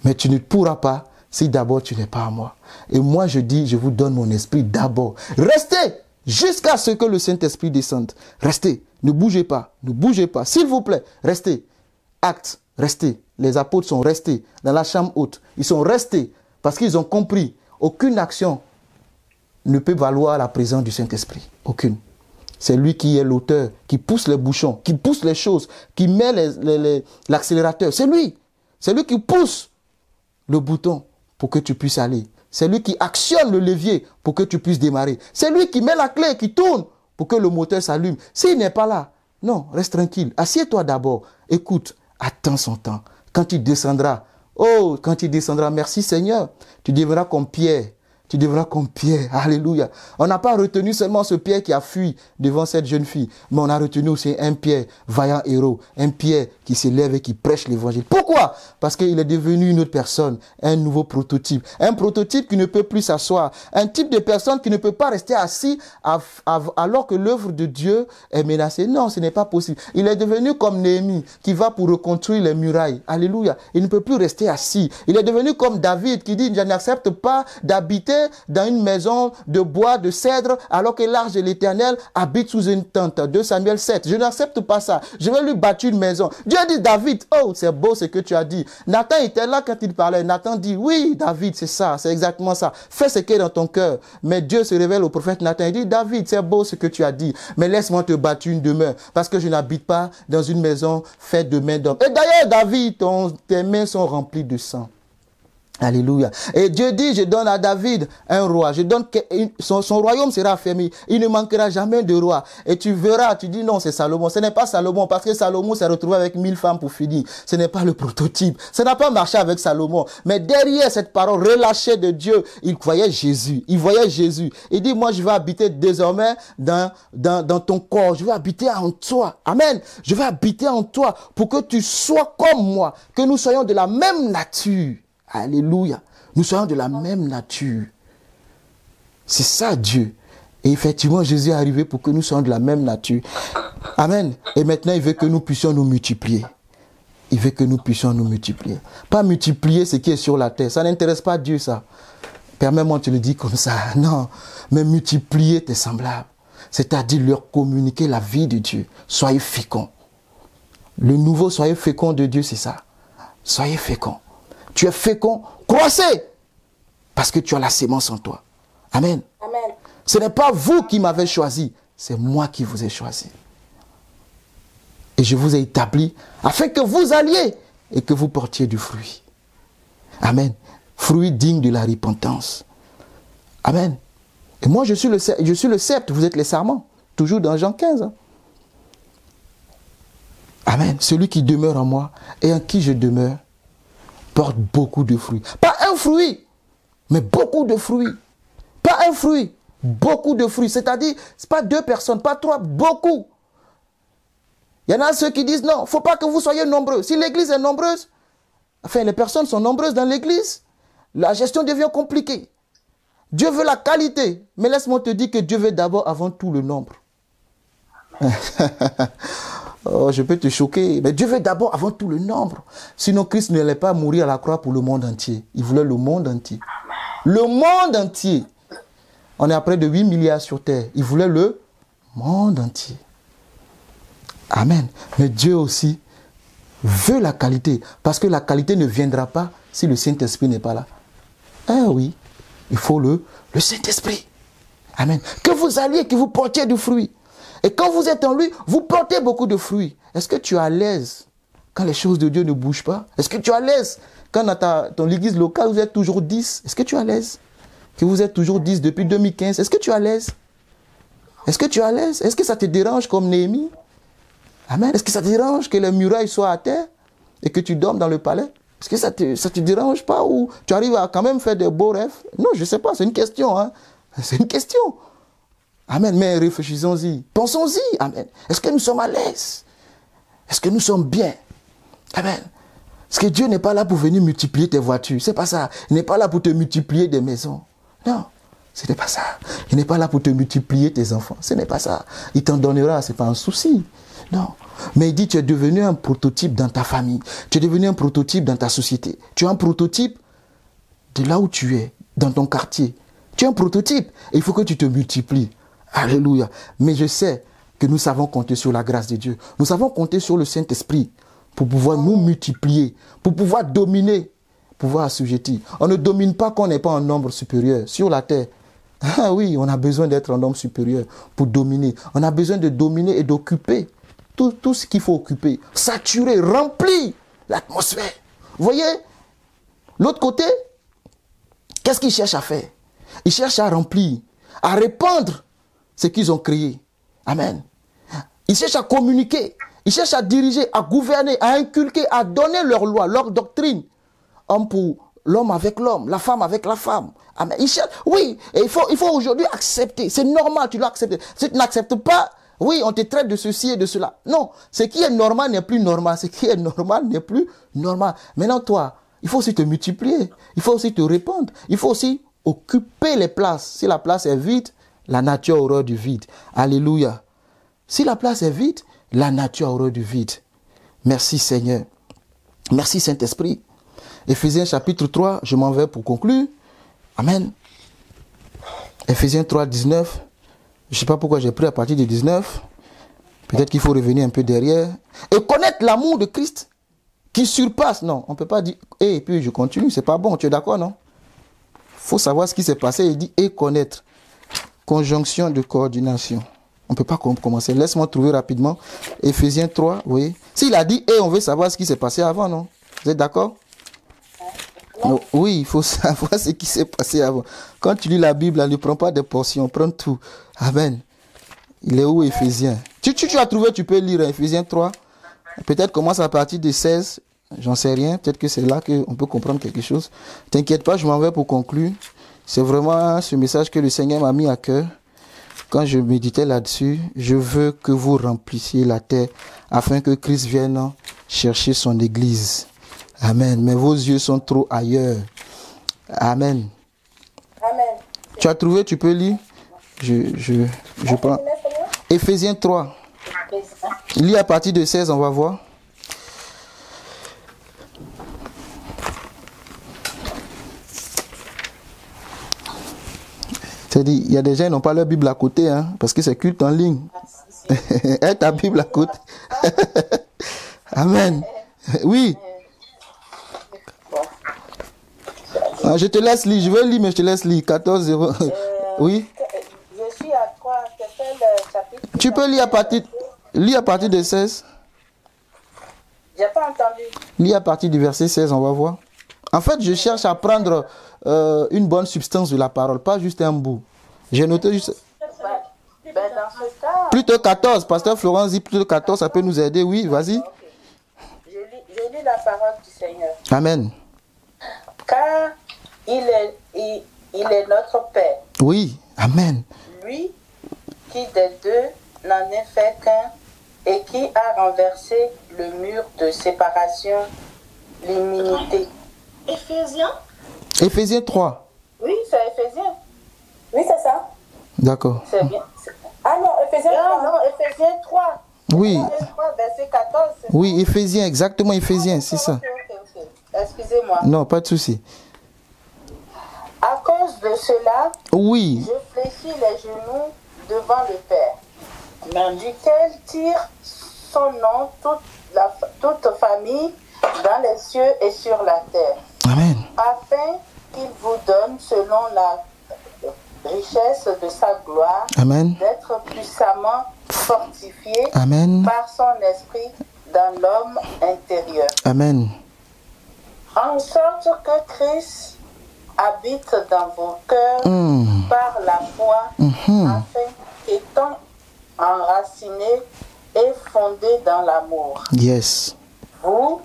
Mais tu ne pourras pas si d'abord tu n'es pas à moi. Et moi, je dis, je vous donne mon esprit d'abord. Restez jusqu'à ce que le Saint-Esprit descende. Restez. Ne bougez pas, s'il vous plaît, restez. Actes, restez. Les apôtres sont restés dans la chambre haute. Ils sont restés parce qu'ils ont compris. Aucune action ne peut valoir la présence du Saint-Esprit. Aucune. C'est lui qui est l'auteur, qui pousse les bouchons, qui pousse les choses, qui met l'accélérateur. C'est lui. C'est lui qui pousse le bouton pour que tu puisses aller. C'est lui qui actionne le levier pour que tu puisses démarrer. C'est lui qui met la clé, qui tourne pour que le moteur s'allume. S'il n'est pas là, non, reste tranquille. Assieds-toi d'abord. Écoute, attends son temps. Quand il descendra, oh, quand il descendra, merci Seigneur, tu deviendras comme Pierre. Tu deviendras comme Pierre. Alléluia. On n'a pas retenu seulement ce Pierre qui a fui devant cette jeune fille, mais on a retenu aussi un Pierre, vaillant héros, un Pierre qui s'élève et qui prêche l'évangile. Pourquoi? Parce qu'il est devenu une autre personne, un nouveau prototype. Un prototype qui ne peut plus s'asseoir. Un type de personne qui ne peut pas rester assis alors que l'œuvre de Dieu est menacée. Non, ce n'est pas possible. Il est devenu comme Néhémie qui va pour reconstruire les murailles. Alléluia. Il ne peut plus rester assis. Il est devenu comme David qui dit, je n'accepte pas d'habiter dans une maison de bois, de cèdre, alors que l'arche de l'Éternel habite sous une tente. 2 Samuel 7. Je n'accepte pas ça. Je vais lui bâtir une maison. Dieu dit, David, oh, c'est beau ce que tu as dit. Nathan était là quand il parlait. Nathan dit, oui, David, c'est ça, c'est exactement ça. Fais ce qui est dans ton cœur. Mais Dieu se révèle au prophète Nathan et dit, David, c'est beau ce que tu as dit, mais laisse-moi te bâtir une demeure, parce que je n'habite pas dans une maison faite de mains d'hommes. Et d'ailleurs, David, tes mains sont remplies de sang. Alléluia. Et Dieu dit, je donne à David un roi. Je donne son royaume sera affermi. Il ne manquera jamais de roi. Et tu verras, tu dis non, c'est Salomon. Ce n'est pas Salomon, parce que Salomon s'est retrouvé avec 1000 femmes pour finir. Ce n'est pas le prototype. Ça n'a pas marché avec Salomon. Mais derrière cette parole relâchée de Dieu, il voyait Jésus. Il voyait Jésus. Il dit, moi, je vais habiter désormais dans ton corps. Je vais habiter en toi. Amen. Je vais habiter en toi pour que tu sois comme moi. Que nous soyons de la même nature. Alléluia. Nous soyons de la même nature. C'est ça Dieu. Et effectivement, Jésus est arrivé pour que nous soyons de la même nature. Amen. Et maintenant, il veut que nous puissions nous multiplier. Il veut que nous puissions nous multiplier. Pas multiplier ce qui est sur la terre. Ça n'intéresse pas Dieu, ça. Permets-moi de te le dire comme ça. Non. Mais multiplier tes semblables. C'est-à-dire leur communiquer la vie de Dieu. Soyez féconds. Le nouveau soyez féconds de Dieu, c'est ça. Soyez féconds. Tu es fécond, croissez, parce que tu as la sémence en toi. Amen. Amen. Ce n'est pas vous qui m'avez choisi, c'est moi qui vous ai choisi. Et je vous ai établi afin que vous alliez et que vous portiez du fruit. Amen. Fruit digne de la repentance. Amen. Et moi, je suis le sceptre, vous êtes les sarments. Toujours dans Jean 15. Hein. Amen. Celui qui demeure en moi et en qui je demeure, porte beaucoup de fruits. Pas un fruit, mais beaucoup de fruits. Pas un fruit, beaucoup de fruits. C'est-à-dire, ce n'est pas 2 personnes, pas 3, beaucoup. Il y en a ceux qui disent, non, il ne faut pas que vous soyez nombreux. Si l'église est nombreuse, enfin, les personnes sont nombreuses dans l'église, la gestion devient compliquée. Dieu veut la qualité, mais laisse-moi te dire que Dieu veut d'abord, avant tout, le nombre. Oh, je peux te choquer, mais Dieu veut d'abord avant tout le nombre. Sinon, Christ n'allait pas mourir à la croix pour le monde entier. Il voulait le monde entier. Le monde entier. On est à près de 8 milliards sur terre. Il voulait le monde entier. Amen. Mais Dieu aussi veut la qualité. Parce que la qualité ne viendra pas si le Saint-Esprit n'est pas là. Ah oui, il faut le Saint-Esprit. Amen. Que vous alliez, que vous portiez du fruit. Et quand vous êtes en lui, vous portez beaucoup de fruits. Est-ce que tu es à l'aise quand les choses de Dieu ne bougent pas? Est-ce que tu es à l'aise quand dans ton église locale, vous êtes toujours 10? Est-ce que tu es à l'aise? Que vous êtes toujours 10 depuis 2015? Est-ce que tu es à l'aise? Est-ce que tu es à l'aise? Est-ce que ça te dérange comme Néhémie? Amen. Est-ce que ça te dérange que les murailles soient à terre et que tu dormes dans le palais? Est-ce que ça te dérange pas ou tu arrives à quand même faire des beaux rêves? Non, je ne sais pas, c'est une question. Hein? C'est une question. Amen, mais réfléchissons-y, pensons-y, amen. Est-ce que nous sommes à l'aise? Est-ce que nous sommes bien? Amen. Parce que Dieu n'est pas là pour venir multiplier tes voitures, c'est pas ça. Il n'est pas là pour te multiplier des maisons. Non, ce n'est pas ça. Il n'est pas là pour te multiplier tes enfants, ce n'est pas ça. Il t'en donnera, ce n'est pas un souci. Non, mais il dit tu es devenu un prototype dans ta famille, tu es devenu un prototype dans ta société, tu es un prototype de là où tu es, dans ton quartier. Tu es un prototype et il faut que tu te multiplies. Alléluia. Mais je sais que nous savons compter sur la grâce de Dieu. Nous savons compter sur le Saint-Esprit pour pouvoir nous multiplier, pour pouvoir dominer, pouvoir assujettir. On ne domine pas quand on n'est pas en nombre supérieur sur la terre. Ah oui, on a besoin d'être en nombre supérieur pour dominer. On a besoin de dominer et d'occuper tout ce qu'il faut occuper. Saturer, remplir l'atmosphère. Vous voyez, l'autre côté, Qu'est-ce qu'ils cherchent à faire? Ils cherchent à remplir, à répandre ce qu'ils ont créé. Amen. Ils cherchent à communiquer, ils cherchent à diriger, à gouverner, à inculquer, à donner leur loi, leur doctrine. Homme pour l'homme avec l'homme, la femme avec la femme. Amen. Ils cherchent, oui, et il faut aujourd'hui accepter. C'est normal, tu dois accepter. Si tu n'acceptes pas, oui, on te traite de ceci et de cela. Non, ce qui est normal n'est plus normal. Ce qui est normal n'est plus normal. Maintenant, toi, il faut aussi te multiplier. Il faut aussi te répandre. Il faut aussi occuper les places. Si la place est vide, la nature a horreur du vide. Alléluia. Si la place est vide, la nature a horreur du vide. Merci Seigneur. Merci Saint-Esprit. Éphésiens chapitre 3, je m'en vais pour conclure. Amen. Éphésiens 3, 19. Je ne sais pas pourquoi j'ai pris à partir de 19. Peut-être qu'il faut revenir un peu derrière. Et connaître l'amour de Christ qui surpasse. Non, on ne peut pas dire, et puis je continue, c'est pas bon, tu es d'accord, non? Il faut savoir ce qui s'est passé. Il dit, et connaître. Conjonction de coordination. On ne peut pas commencer. Laisse-moi trouver rapidement. Éphésiens 3, oui. S'il a dit, et on veut savoir ce qui s'est passé avant, non? Vous êtes d'accord? Non. Oui, il faut savoir ce qui s'est passé avant. Quand tu lis la Bible, ne prends pas des portions, prends tout. Amen. Il est où Éphésiens? Tu as trouvé, tu peux lire Éphésiens 3. Peut-être commence à partir de 16. J'en sais rien. Peut-être que c'est là qu'on peut comprendre quelque chose. T'inquiète pas, je m'en vais pour conclure. C'est vraiment ce message que le Seigneur m'a mis à cœur. Quand je méditais là-dessus, je veux que vous remplissiez la terre afin que Christ vienne chercher son église. Amen. Mais vos yeux sont trop ailleurs. Amen. Amen. Tu as trouvé, tu peux lire. Je prends. Éphésiens 3. Lis à partir de 16, on va voir. C'est-à-dire, il y a des gens qui n'ont pas leur Bible à côté, hein, parce que c'est culte en ligne. Aie ta Bible à côté. Amen. Oui. Ah, je te laisse lire. Je veux lire, mais je te laisse lire. 14, 0. Oui. Je suis à 3. C'est quel chapitre? Tu peux lire à partir de 16. J'ai pas entendu. Lis à partir du verset 16, on va voir. En fait, je cherche à prendre une bonne substance de la parole, pas juste un bout. J'ai noté juste... Dans ce cas... Plutôt 14. Pasteur Florence dit plutôt 14, ça peut nous aider. Oui, vas-y. Okay. Je lis la parole du Seigneur. Amen. Car il est notre Père. Oui, amen. Lui qui des deux n'en est fait qu'un et qui a renversé le mur de séparation, l'immunité. Éphésiens 3. Oui, c'est Éphésiens. Oui, c'est ça. D'accord. C'est bien. Ah non, Éphésiens 3. Non, Éphésiens 3. Oui. Éphésiens 3, verset 14. Oui, Éphésiens, exactement Éphésiens, c'est ça. Ok. Excusez-moi. Non, pas de souci. À cause de cela, oui, je fléchis les genoux devant le Père, duquel tire son nom toute famille dans les cieux et sur la terre. Amen. Afin qu'il vous donne, selon la richesse de sa gloire, amen, d'être puissamment fortifié amen, par son esprit dans l'homme intérieur. Amen. En sorte que Christ habite dans vos cœurs par la foi, afin qu'étant enracinés et fondés dans l'amour, yes, vous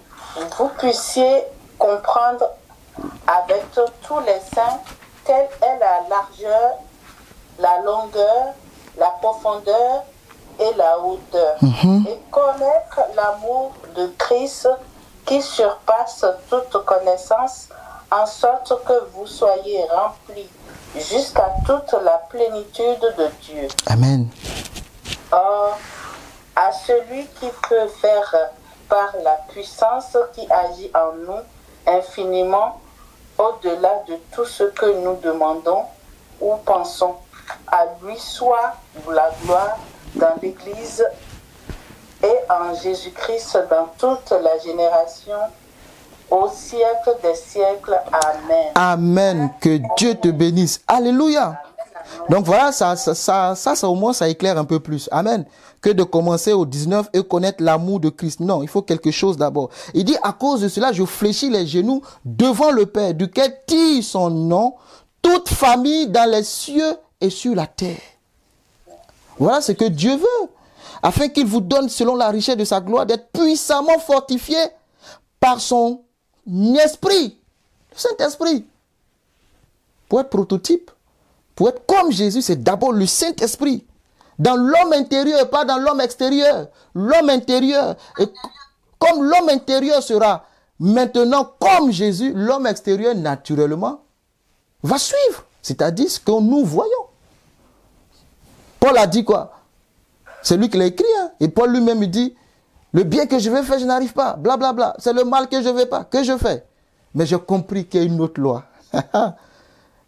puissiez comprendre avec tous les saints quelle est la largeur, la longueur, la profondeur et la hauteur, et connaître l'amour de Christ qui surpasse toute connaissance, en sorte que vous soyez remplis jusqu'à toute la plénitude de Dieu. Amen. Or, à celui qui peut faire par la puissance qui agit en nous infiniment au-delà de tout ce que nous demandons ou pensons, à lui soit la gloire dans l'Église et en Jésus-Christ dans toute la génération, au siècle des siècles. Amen. Amen. Que Dieu te bénisse. Alléluia. Donc voilà, ça au moins, ça éclaire un peu plus. Amen. Que de commencer au 19 et connaître l'amour de Christ. Non, il faut quelque chose d'abord. Il dit, à cause de cela, je fléchis les genoux devant le Père, duquel tire son nom, toute famille dans les cieux et sur la terre. Voilà ce que Dieu veut. Afin qu'il vous donne, selon la richesse de sa gloire, d'être puissamment fortifié par son esprit, le Saint-Esprit. Pour être prototype, pour être comme Jésus, c'est d'abord le Saint-Esprit. Dans l'homme intérieur et pas dans l'homme extérieur. L'homme intérieur. Et comme l'homme intérieur sera maintenant comme Jésus, l'homme extérieur, naturellement, va suivre. C'est-à-dire ce que nous voyons. Paul a dit quoi? C'est lui qui l'a écrit. Hein? Et Paul lui-même il dit, le bien que je vais faire, je n'arrive pas. Blablabla. Bla, bla. C'est le mal que je ne vais pas, que je fais. Mais j'ai compris qu'il y a une autre loi.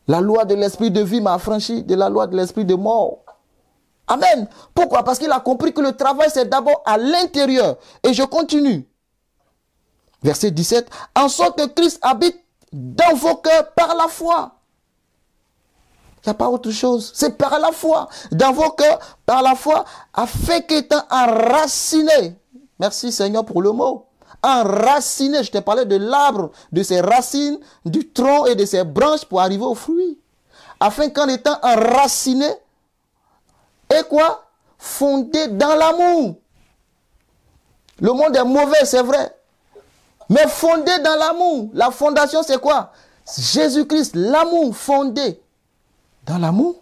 La loi de l'esprit de vie m'a affranchi de la loi de l'esprit de mort. Amen. Pourquoi? Parce qu'il a compris que le travail, c'est d'abord à l'intérieur. Et je continue. Verset 17. En sorte que Christ habite dans vos cœurs par la foi. Il n'y a pas autre chose. C'est par la foi. Dans vos cœurs, par la foi, afin qu'étant enraciné. Merci Seigneur pour le mot. Enraciné. Je t'ai parlé de l'arbre, de ses racines, du tronc et de ses branches pour arriver au fruit. Afin qu'en étant enraciné, et quoi? Fondé dans l'amour. Le monde est mauvais, c'est vrai. Mais fondé dans l'amour. La fondation, c'est quoi? Jésus-Christ, l'amour fondé dans l'amour.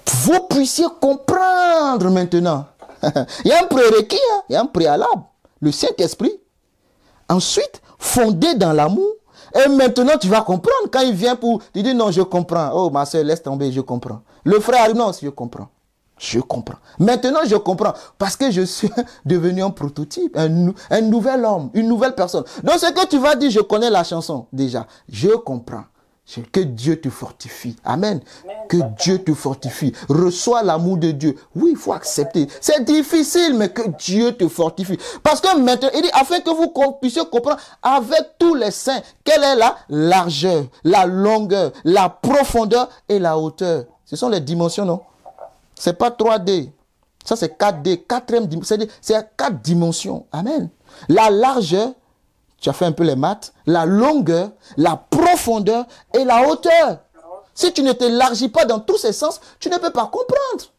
Vous puissiez comprendre maintenant. Il y a un prérequis, hein? Il y a un préalable. Le Saint-Esprit. Ensuite, fondé dans l'amour. Et maintenant, tu vas comprendre quand il vient pour... Tu dis non, je comprends. Oh, ma soeur, laisse tomber, je comprends. Le frère arrive, non, je comprends. Je comprends. Maintenant, je comprends. Parce que je suis devenu un prototype, un nouvel homme, une nouvelle personne. Donc, ce que tu vas dire, je connais la chanson déjà. Je comprends. Que Dieu te fortifie. Amen. Que Dieu te fortifie. Reçois l'amour de Dieu. Oui, il faut accepter. C'est difficile, mais que Dieu te fortifie. Parce que maintenant, il dit, afin que vous puissiez comprendre avec tous les saints, quelle est la largeur, la longueur, la profondeur et la hauteur. Ce sont les dimensions, non? C'est pas 3D. Ça, c'est 4D. Quatrième dimension. C'est 4 dimensions. Amen. La largeur, tu as fait un peu les maths, la longueur, la profondeur et la hauteur. Si tu ne t'élargis pas dans tous ces sens, tu ne peux pas comprendre.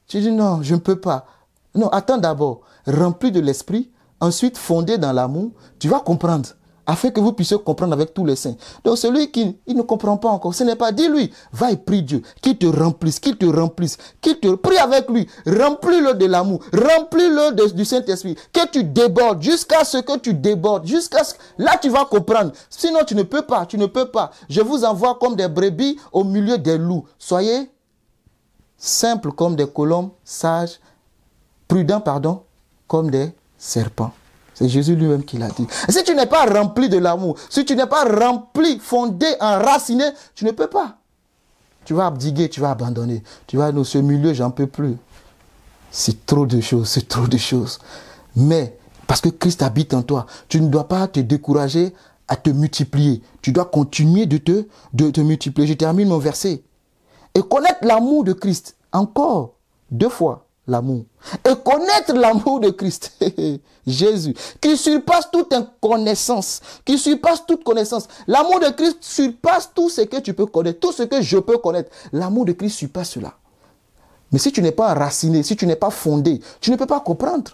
Tu dis non, je ne peux pas. Non, attends d'abord. Rempli de l'esprit, ensuite fondé dans l'amour, tu vas comprendre. Afin que vous puissiez comprendre avec tous les saints. Donc celui qui ne comprend pas encore, ce n'est pas, dis-lui, va et prie Dieu, qu'il te remplisse, qu'il te remplisse, qu'il te prie avec lui, remplis-le de l'amour, remplis-le du Saint-Esprit, que tu débordes, jusqu'à ce que tu débordes, là tu vas comprendre. Sinon tu ne peux pas, tu ne peux pas. Je vous envoie comme des brebis au milieu des loups. Soyez simples comme des colombes, sages, prudents, pardon, comme des serpents. C'est Jésus lui-même qui l'a dit. Et si tu n'es pas rempli de l'amour, si tu n'es pas rempli, fondé, enraciné, tu ne peux pas. Tu vas abdiguer, tu vas abandonner. Tu vas dans ce milieu, j'en peux plus. C'est trop de choses, c'est trop de choses. Mais, parce que Christ habite en toi, tu ne dois pas te décourager à te multiplier. Tu dois continuer de te multiplier. Je termine mon verset. Et connaître l'amour de Christ, encore 2 fois. L'amour. Et connaître l'amour de Christ, Jésus, qui surpasse toute connaissance, qui surpasse toute connaissance. L'amour de Christ surpasse tout ce que tu peux connaître, tout ce que je peux connaître. L'amour de Christ surpasse cela. Mais si tu n'es pas enraciné, si tu n'es pas fondé, tu ne peux pas comprendre.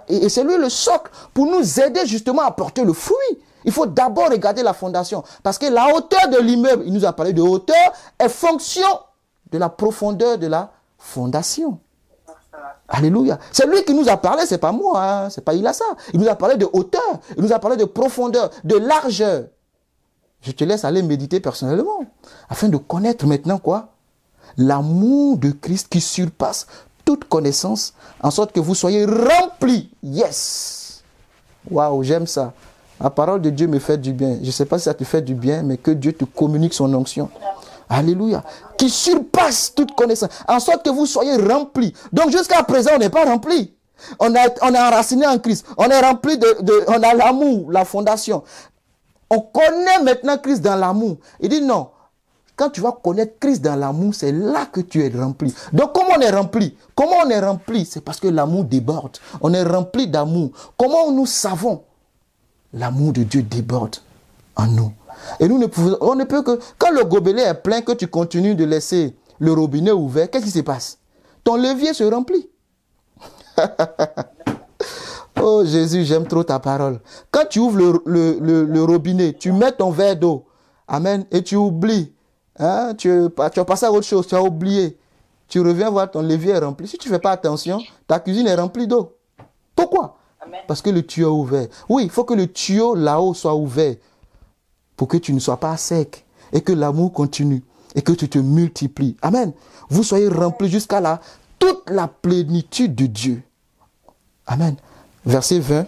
Et c'est lui le socle pour nous aider justement à porter le fruit. Il faut d'abord regarder la fondation. Parce que la hauteur de l'immeuble, il nous a parlé de hauteur, est fonction de la profondeur de la fondation. Alléluia. C'est lui qui nous a parlé, c'est pas moi, hein, c'est pas Ilassa. Il nous a parlé de hauteur, il nous a parlé de profondeur, de largeur. Je te laisse aller méditer personnellement, afin de connaître maintenant quoi? L'amour de Christ qui surpasse toute connaissance, en sorte que vous soyez remplis. Yes! Waouh, j'aime ça. La parole de Dieu me fait du bien. Je ne sais pas si ça te fait du bien, mais que Dieu te communique son onction. Alléluia. Qui surpasse toute connaissance. En sorte que vous soyez remplis. Donc jusqu'à présent, on n'est pas remplis. On est enraciné en Christ. On est rempli on a l'amour, la fondation. On connaît maintenant Christ dans l'amour. Il dit non. quand tu vas connaître Christ dans l'amour, c'est là que tu es rempli. Donc comment on est rempli? Comment on est rempli? C'est parce que l'amour déborde. On est rempli d'amour. Comment nous savons? L'amour de Dieu déborde en nous. Et nous on ne peut que, quand le gobelet est plein, que tu continues de laisser le robinet ouvert, qu'est-ce qui se passe? Ton levier se remplit. Oh Jésus, j'aime trop ta parole. Quand tu ouvres le robinet, tu mets ton verre d'eau, amen, et tu oublies, hein, tu as passé à autre chose, tu as oublié, tu reviens voir ton levier est rempli. Si tu ne fais pas attention, ta cuisine est remplie d'eau. Pourquoi? Amen. Parce que le tuyau est ouvert. Oui, il faut que le tuyau là-haut soit ouvert pour que tu ne sois pas sec et que l'amour continue et que tu te multiplies. Amen. Vous soyez remplis jusqu'à là, toute la plénitude de Dieu. Amen. Verset 20.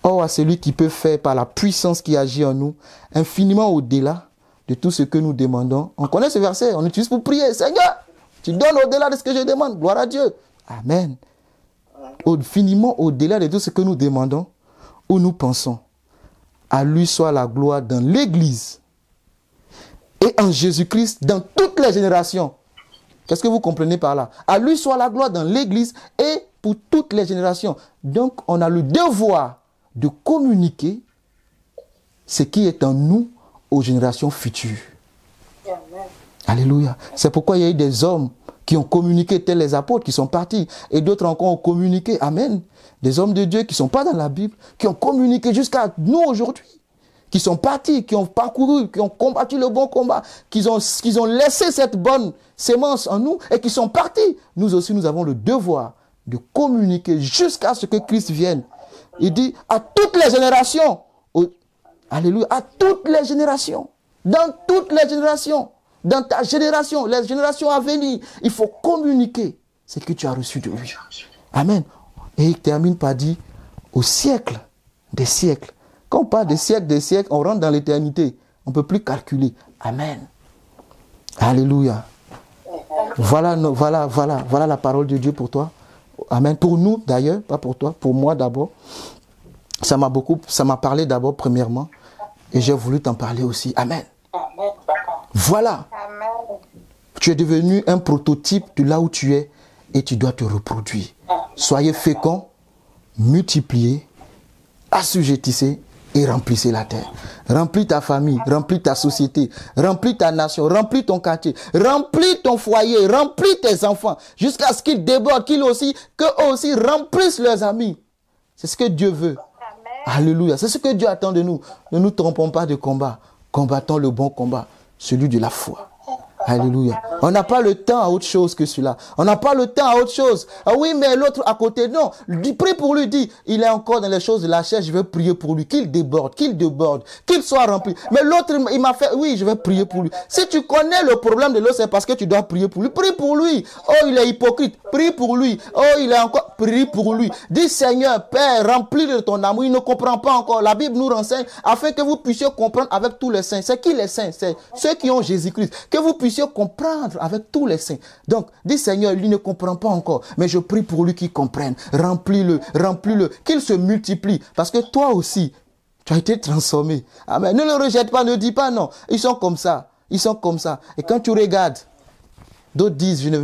Or à celui qui peut faire par la puissance qui agit en nous, infiniment au-delà de tout ce que nous demandons. On connaît ce verset, on l'utilise pour prier. Seigneur, tu donnes au-delà de ce que je demande. Gloire à Dieu. Amen. Infiniment au-delà de tout ce que nous demandons ou nous pensons. À lui soit la gloire dans l'Église et en Jésus-Christ dans toutes les générations. Qu'est-ce que vous comprenez par là? À lui soit la gloire dans l'Église et pour toutes les générations. Donc, on a le devoir de communiquer ce qui est en nous aux générations futures. Amen. Alléluia. C'est pourquoi il y a eu des hommes qui ont communiqué, tels les apôtres, qui sont partis. Et d'autres encore ont communiqué. Amen. Des hommes de Dieu qui ne sont pas dans la Bible, qui ont communiqué jusqu'à nous aujourd'hui. Qui sont partis, qui ont parcouru, qui ont combattu le bon combat, qui ont laissé cette bonne sémence en nous et qui sont partis. Nous aussi, nous avons le devoir de communiquer jusqu'à ce que Christ vienne. Il dit à toutes les générations. Alléluia. À toutes les générations. Dans toutes les générations. Dans ta génération, les générations à venir, il faut communiquer ce que tu as reçu de lui. Amen. Et il termine par dire, au siècle des siècles. Quand on parle des siècles, on rentre dans l'éternité. On ne peut plus calculer. Amen. Alléluia. Voilà la parole de Dieu pour toi. Amen. Pour nous d'ailleurs, pas pour toi, pour moi d'abord. Ça m'a parlé d'abord premièrement. Et j'ai voulu t'en parler aussi. Amen. Amen. Voilà. Amen. Tu es devenu un prototype de là où tu es et tu dois te reproduire. Soyez féconds, multipliez, assujettissez et remplissez la terre. Remplis ta famille, remplis ta société, remplis ta nation, remplis ton quartier, remplis ton foyer, remplis tes enfants, jusqu'à ce qu'ils débordent, qu'eux aussi remplissent leurs amis. C'est ce que Dieu veut. Amen. Alléluia. C'est ce que Dieu attend de nous. Ne nous trompons pas de combat. Combattons le bon combat, celui de la foi. Alléluia. On n'a pas le temps à autre chose que cela. On n'a pas le temps à autre chose. Ah oui, mais l'autre à côté, non. Prie pour lui, dit, il est encore dans les choses de la chair, je vais prier pour lui. Qu'il déborde, qu'il soit rempli. Mais l'autre, il m'a fait, oui, je vais prier pour lui. Si tu connais le problème de l'autre, c'est parce que tu dois prier pour lui. Prie pour lui. Oh, il est hypocrite. Prie pour lui. Oh, il est encore, prie pour lui. Dis, Seigneur, Père, remplis de ton amour. Il ne comprend pas encore. La Bible nous renseigne afin que vous puissiez comprendre avec tous les saints. C'est qui les saints? C'est ceux qui ont Jésus-Christ. Que vous puissiez comprendre avec tous les saints. Donc, dis Seigneur, lui ne comprend pas encore, mais je prie pour lui qu'il comprenne. Remplis-le, qu'il se multiplie, parce que toi aussi, tu as été transformé. Amen. Ne le rejette pas, ne dis pas non. Ils sont comme ça. Et quand tu regardes, d'autres disent, je ne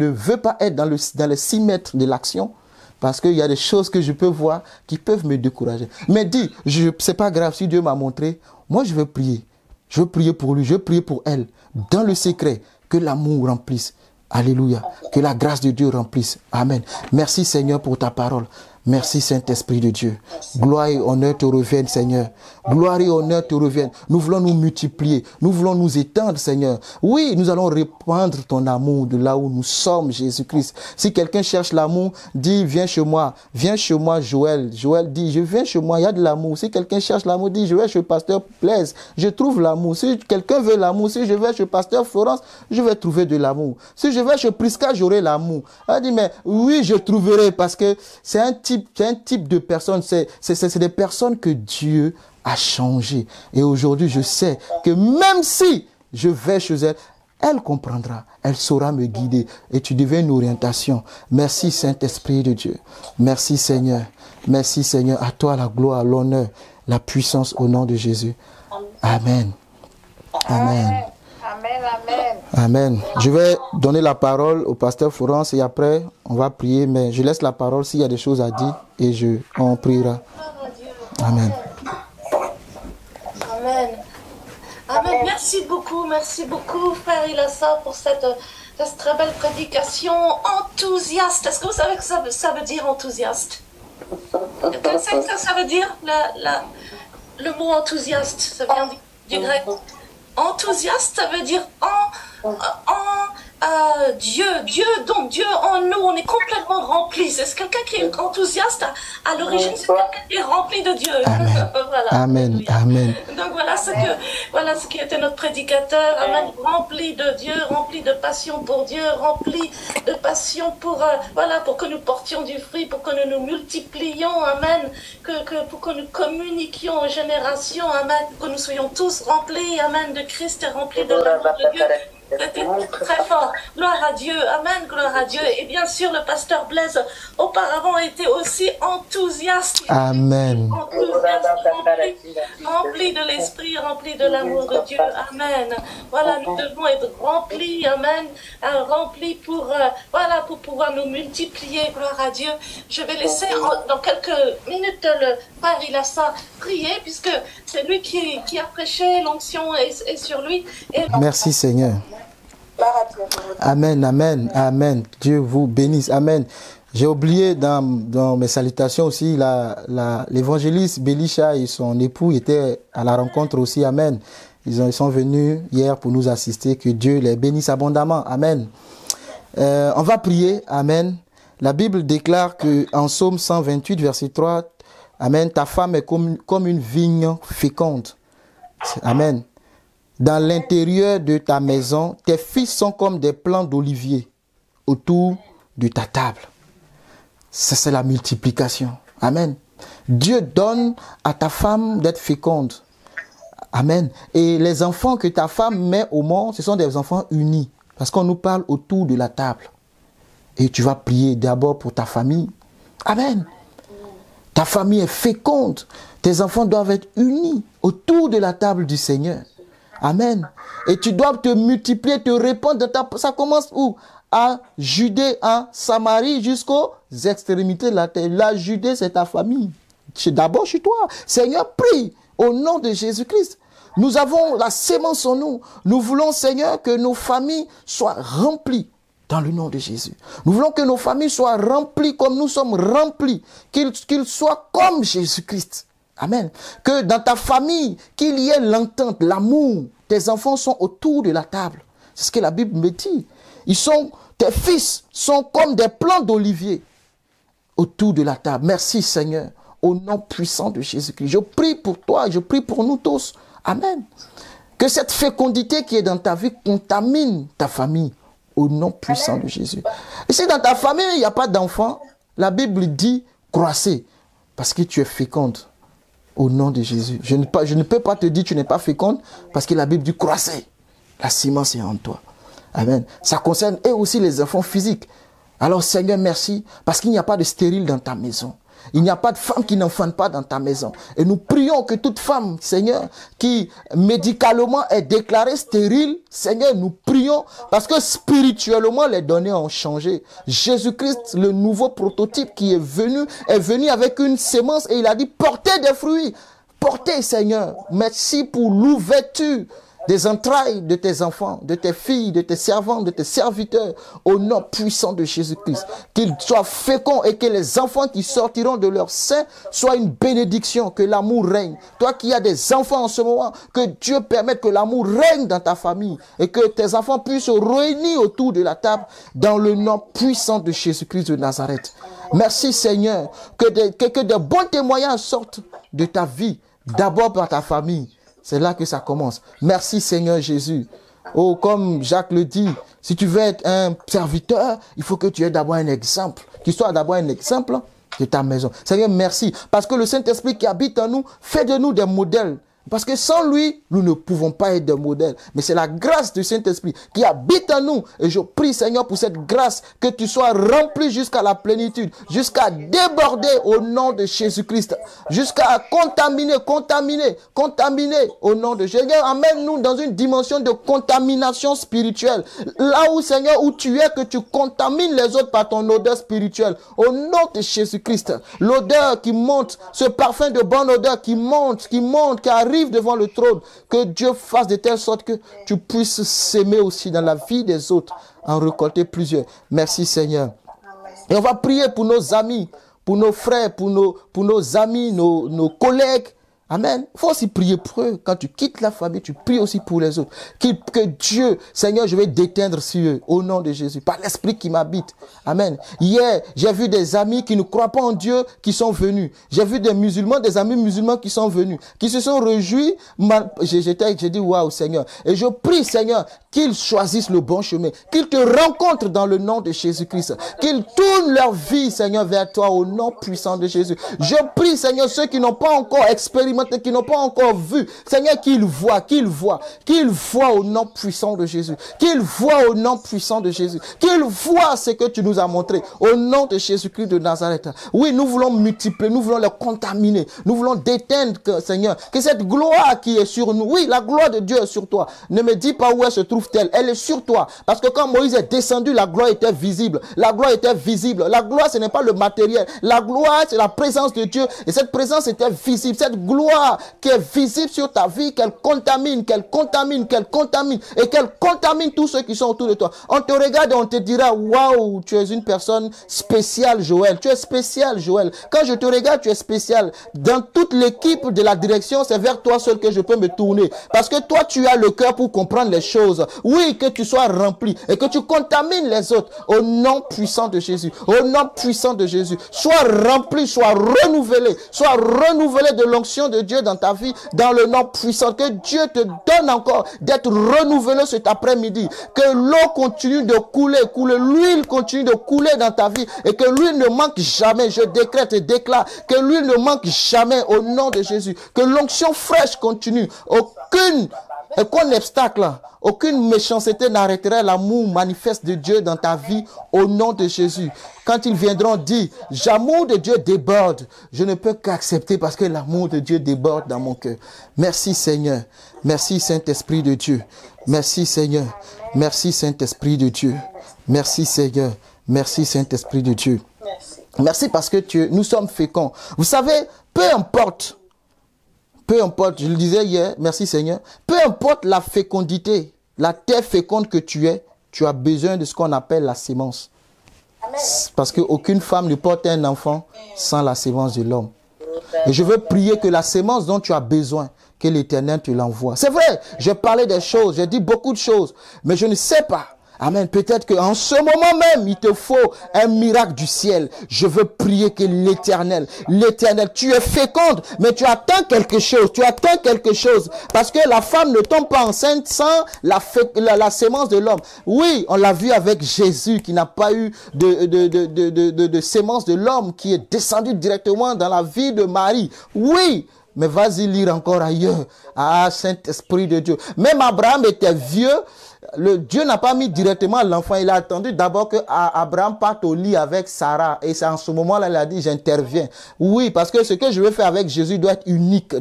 veux pas être dans les 6 mètres de l'action, parce qu'il y a des choses que je peux voir qui peuvent me décourager. Mais dis, c'est pas grave si Dieu m'a montré, moi je veux prier. Je veux prier pour lui, je veux prier pour elle. Dans le secret, que l'amour remplisse. Alléluia. Que la grâce de Dieu remplisse. Amen. Merci Seigneur pour ta parole. Merci Saint-Esprit de Dieu. Gloire et honneur te reviennent, Seigneur. Gloire et honneur te reviennent. Nous voulons nous multiplier. Nous voulons nous étendre, Seigneur. Oui, nous allons répandre ton amour de là où nous sommes, Jésus-Christ. Si quelqu'un cherche l'amour, dis, viens chez moi. Viens chez moi, Joël. Joël dit, je viens chez moi, il y a de l'amour. Si quelqu'un cherche l'amour, dis, je vais chez le pasteur Blaise. Je trouve l'amour. Si quelqu'un veut l'amour, si je vais chez le pasteur Florence, je vais trouver de l'amour. Si je vais chez Prisca, j'aurai l'amour. Elle dit, mais oui, je trouverai parce que c'est un type de personnes, c'est des personnes que Dieu a changé. Et aujourd'hui, je sais que même si je vais chez elle, elle comprendra, elle saura me guider. Et tu deviens une orientation. Merci Saint-Esprit de Dieu. Merci Seigneur. Merci Seigneur. À toi la gloire, l'honneur, la puissance au nom de Jésus. Amen. Amen. Amen. Je vais donner la parole au pasteur Florence et après, on va prier. Mais je laisse la parole s'il y a des choses à dire et on priera. Amen. Amen. Amen. Merci beaucoup, frère Ilassa, pour cette très belle prédication enthousiaste. Est-ce que vous savez que ça veut dire enthousiaste? Quelqu'un sait ce que ça veut dire, le mot enthousiaste? Ça vient du grec. Enthousiaste, ça veut dire Dieu, donc Dieu en nous, on est complètement rempli. C'est quelqu'un qui est enthousiaste à l'origine, c'est quelqu'un qui est rempli de Dieu. Amen. Voilà. Amen. Amen. Donc voilà ce qui était notre prédicateur. Amen. Rempli de Dieu, rempli de passion pour Dieu, rempli de passion pour que nous portions du fruit, pour que nous nous multiplions. Amen. Pour que nous communiquions aux générations. Amen. Que nous soyons tous remplis. Amen. De Christ et remplis de l'amour de Dieu. C'était très fort. Gloire à Dieu. Amen. Gloire à Dieu. Et bien sûr, le pasteur Blaise, auparavant, était aussi enthousiaste. Amen. Rempli de l'esprit, rempli de l'amour de Dieu. Amen. Voilà, nous devons être remplis. Amen. Remplis pour pouvoir nous multiplier. Gloire à Dieu. Je vais laisser dans quelques minutes le frère Ilassa prier, puisque c'est lui qui a prêché, l'onction est sur lui. Merci Seigneur. Amen, amen, amen. Dieu vous bénisse. Amen. J'ai oublié dans mes salutations aussi, l'évangéliste Belisha et son époux étaient à la rencontre aussi. Amen. Ils sont venus hier pour nous assister. Que Dieu les bénisse abondamment. Amen. On va prier. Amen. La Bible déclare que en Psaume 128, verset 3, Amen, ta femme est comme une vigne féconde. Amen. Dans l'intérieur de ta maison, tes fils sont comme des plants d'olivier autour de ta table. Ça, c'est la multiplication. Amen. Dieu donne à ta femme d'être féconde. Amen. Et les enfants que ta femme met au monde, ce sont des enfants unis. Parce qu'on nous parle autour de la table. Et tu vas prier d'abord pour ta famille. Amen. Ta famille est féconde. Tes enfants doivent être unis autour de la table du Seigneur. Amen. Et tu dois te multiplier, te répandre. Ça commence où? À Judée, à Samarie, jusqu'aux extrémités de la terre. La Judée, c'est ta famille. D'abord chez toi. Seigneur, prie au nom de Jésus-Christ. Nous avons la sémence en nous. Nous voulons, Seigneur, que nos familles soient remplies dans le nom de Jésus. Nous voulons que nos familles soient remplies comme nous sommes remplis. Qu'ils soient comme Jésus-Christ. Amen. Que dans ta famille, qu'il y ait l'entente, l'amour. Tes enfants sont autour de la table. C'est ce que la Bible me dit. Tes fils sont comme des plants d'olivier autour de la table. Merci Seigneur. Au nom puissant de Jésus-Christ. Je prie pour toi, je prie pour nous tous. Amen. Que cette fécondité qui est dans ta vie contamine ta famille. Au nom puissant de Jésus. Et si dans ta famille, il n'y a pas d'enfants, la Bible dit croissez. Parce que tu es féconde. Au nom de Jésus. Je ne peux pas te dire que tu n'es pas féconde parce que la Bible dit croissez. La sémence est en toi. Amen. Ça concerne et aussi les enfants physiques. Alors Seigneur, merci parce qu'il n'y a pas de stérile dans ta maison. Il n'y a pas de femme qui n'enfante pas dans ta maison. Et nous prions que toute femme, Seigneur, qui médicalement est déclarée stérile, Seigneur, nous prions parce que spirituellement les données ont changé. Jésus-Christ, le nouveau prototype qui est venu avec une sémence et il a dit portez des fruits. Portez, Seigneur. Merci pour l'ouverture des entrailles de tes enfants, de tes filles, de tes servants, de tes serviteurs, au nom puissant de Jésus-Christ. Qu'ils soient féconds et que les enfants qui sortiront de leur sein soient une bénédiction, que l'amour règne. Toi qui as des enfants en ce moment, que Dieu permette que l'amour règne dans ta famille et que tes enfants puissent se réunir autour de la table dans le nom puissant de Jésus-Christ de Nazareth. Merci Seigneur, que de bons témoignages sortent de ta vie, d'abord par ta famille. C'est là que ça commence. Merci Seigneur Jésus. Oh, comme Jacques le dit, si tu veux être un serviteur, il faut que tu aies d'abord un exemple. Qu'il soit d'abord un exemple de ta maison. Seigneur, merci. Parce que le Saint-Esprit qui habite en nous fait de nous des modèles Parce que sans lui, nous ne pouvons pas être des modèles. Mais c'est la grâce du Saint-Esprit qui habite en nous. Et je prie, Seigneur, pour cette grâce, que tu sois rempli jusqu'à la plénitude, jusqu'à déborder au nom de Jésus-Christ, jusqu'à contaminer au nom de Jésus. Seigneur, amène-nous dans une dimension de contamination spirituelle. Là où, Seigneur, où tu es, que tu contamines les autres par ton odeur spirituelle. Au nom de Jésus-Christ, l'odeur qui monte, ce parfum de bonne odeur qui monte, qui arrive devant le trône, que Dieu fasse de telle sorte que tu puisses s'aimer aussi dans la vie des autres, en récolter plusieurs. Merci Seigneur. Et on va prier pour nos amis, pour nos frères, pour nos amis, nos collègues. Amen. Il faut aussi prier pour eux. Quand tu quittes la famille, tu pries aussi pour les autres. Que Dieu, Seigneur, je vais déteindre sur eux, au nom de Jésus, par l'Esprit qui m'habite. Amen. Hier, j'ai vu des amis qui ne croient pas en Dieu, qui sont venus. J'ai vu des musulmans, des amis musulmans qui sont venus, qui se sont réjouis. J'ai dit, waouh, Seigneur. Et je prie, Seigneur, qu'ils choisissent le bon chemin, qu'ils te rencontrent dans le nom de Jésus-Christ, qu'ils tournent leur vie, Seigneur, vers toi, au nom puissant de Jésus. Je prie, Seigneur, ceux qui n'ont pas encore expérimenté, qui n'ont pas encore vu, Seigneur, qu'ils voient au nom puissant de Jésus, qu'ils voient au nom puissant de Jésus, qu'ils voient ce que tu nous as montré, au nom de Jésus-Christ de Nazareth. Oui, nous voulons multiplier, nous voulons les contaminer, nous voulons déteindre, Seigneur, que cette gloire qui est sur nous, oui, la gloire de Dieu est sur toi. Ne me dis pas où elle se trouve-t-elle, elle est sur toi, parce que quand Moïse est descendu, la gloire était visible, la gloire était visible. La gloire, ce n'est pas le matériel, la gloire, c'est la présence de Dieu, et cette présence était visible, cette gloire qui est visible sur ta vie, qu'elle contamine, et qu'elle contamine tous ceux qui sont autour de toi. On te regarde et on te dira, waouh, tu es une personne spéciale, Joël. Tu es spécial, Joël. Quand je te regarde, tu es spécial. Dans toute l'équipe de la direction, c'est vers toi seul que je peux me tourner. Parce que toi, tu as le cœur pour comprendre les choses. Oui, que tu sois rempli et que tu contamines les autres au nom puissant de Jésus. Au nom puissant de Jésus. Sois rempli, sois renouvelé de l'onction de Dieu dans ta vie, dans le nom puissant. Que Dieu te donne encore d'être renouvelé cet après-midi. Que l'eau continue de couler, l'huile continue de couler dans ta vie et que l'huile ne manque jamais. Je décrète et déclare que l'huile ne manque jamais au nom de Jésus. Que l'onction fraîche continue. Aucun obstacle, aucune méchanceté n'arrêtera l'amour manifeste de Dieu dans ta vie au nom de Jésus. Quand ils viendront dire, l'amour de Dieu déborde, je ne peux qu'accepter parce que l'amour de Dieu déborde dans mon cœur. Merci Seigneur. Merci Saint-Esprit de Dieu. Merci Seigneur. Merci Saint-Esprit de Dieu. Merci Seigneur. Merci Saint-Esprit de Dieu. Merci parce que nous sommes féconds. Vous savez, peu importe, je le disais hier, merci Seigneur, peu importe la fécondité, la terre féconde que tu es, tu as besoin de ce qu'on appelle la sémence. Amen. Parce qu'aucune femme ne porte un enfant sans la sémence de l'homme. Et je veux prier que la sémence dont tu as besoin, que l'Éternel te l'envoie. C'est vrai, j'ai parlé des choses, j'ai dit beaucoup de choses, mais je ne sais pas. Amen. Peut-être qu'en ce moment même, il te faut un miracle du ciel. Je veux prier que l'Éternel, tu es féconde, mais tu attends quelque chose. Parce que la femme ne tombe pas enceinte sans la sémence de l'homme. Oui, on l'a vu avec Jésus qui n'a pas eu de sémence de l'homme qui est descendu directement dans la vie de Marie. Oui. Mais vas-y lire encore ailleurs. Ah, Saint-Esprit de Dieu. Même Abraham était vieux. Dieu n'a pas mis directement l'enfant. Il a attendu d'abord que Abraham parte au lit avec Sarah. Et c'est en ce moment-là, il a dit, j'interviens. Oui, parce que ce que je veux faire avec Jésus doit être unique.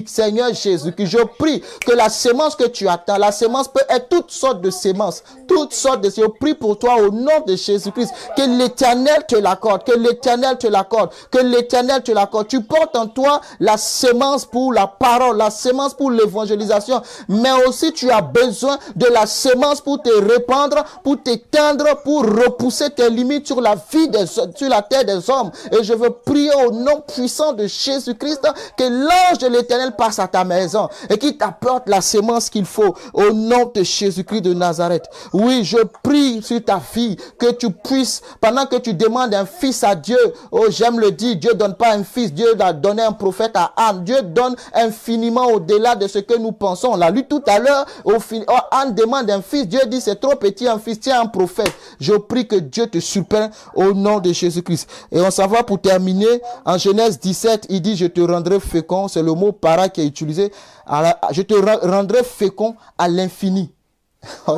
Seigneur Jésus, que je prie que la sémence que tu attends, la sémence peut être toutes sortes de sémences. Je prie pour toi au nom de Jésus-Christ. Que l'Éternel te l'accorde. Tu portes en toi la sémence pour la parole, la sémence pour l'évangélisation. Mais aussi tu as besoin de la sémence pour te répandre, pour t'éteindre, pour repousser tes limites sur la vie sur la terre des hommes. Et je veux prier au nom puissant de Jésus-Christ que l'ange de l'Éternel passe à ta maison et qu'il t'apporte la sémence qu'il faut au nom de Jésus-Christ de Nazareth. Oui, je prie sur ta vie que tu puisses, pendant que tu demandes un fils à Dieu, oh j'aime le dire, Dieu ne donne pas un fils, Dieu a donné un prophète à Anne. Dieu donne infiniment au-delà de ce que nous pensons. On l'a lu tout à l'heure. Anne demande un fils. Dieu dit c'est trop petit un fils. Tiens un prophète. Je prie que Dieu te surprenne au nom de Jésus-Christ. Et on s'en va pour terminer. En Genèse 17, il dit je te rendrai fécond. C'est le mot para qui est utilisé. Je te rendrai fécond à l'infini. Oh,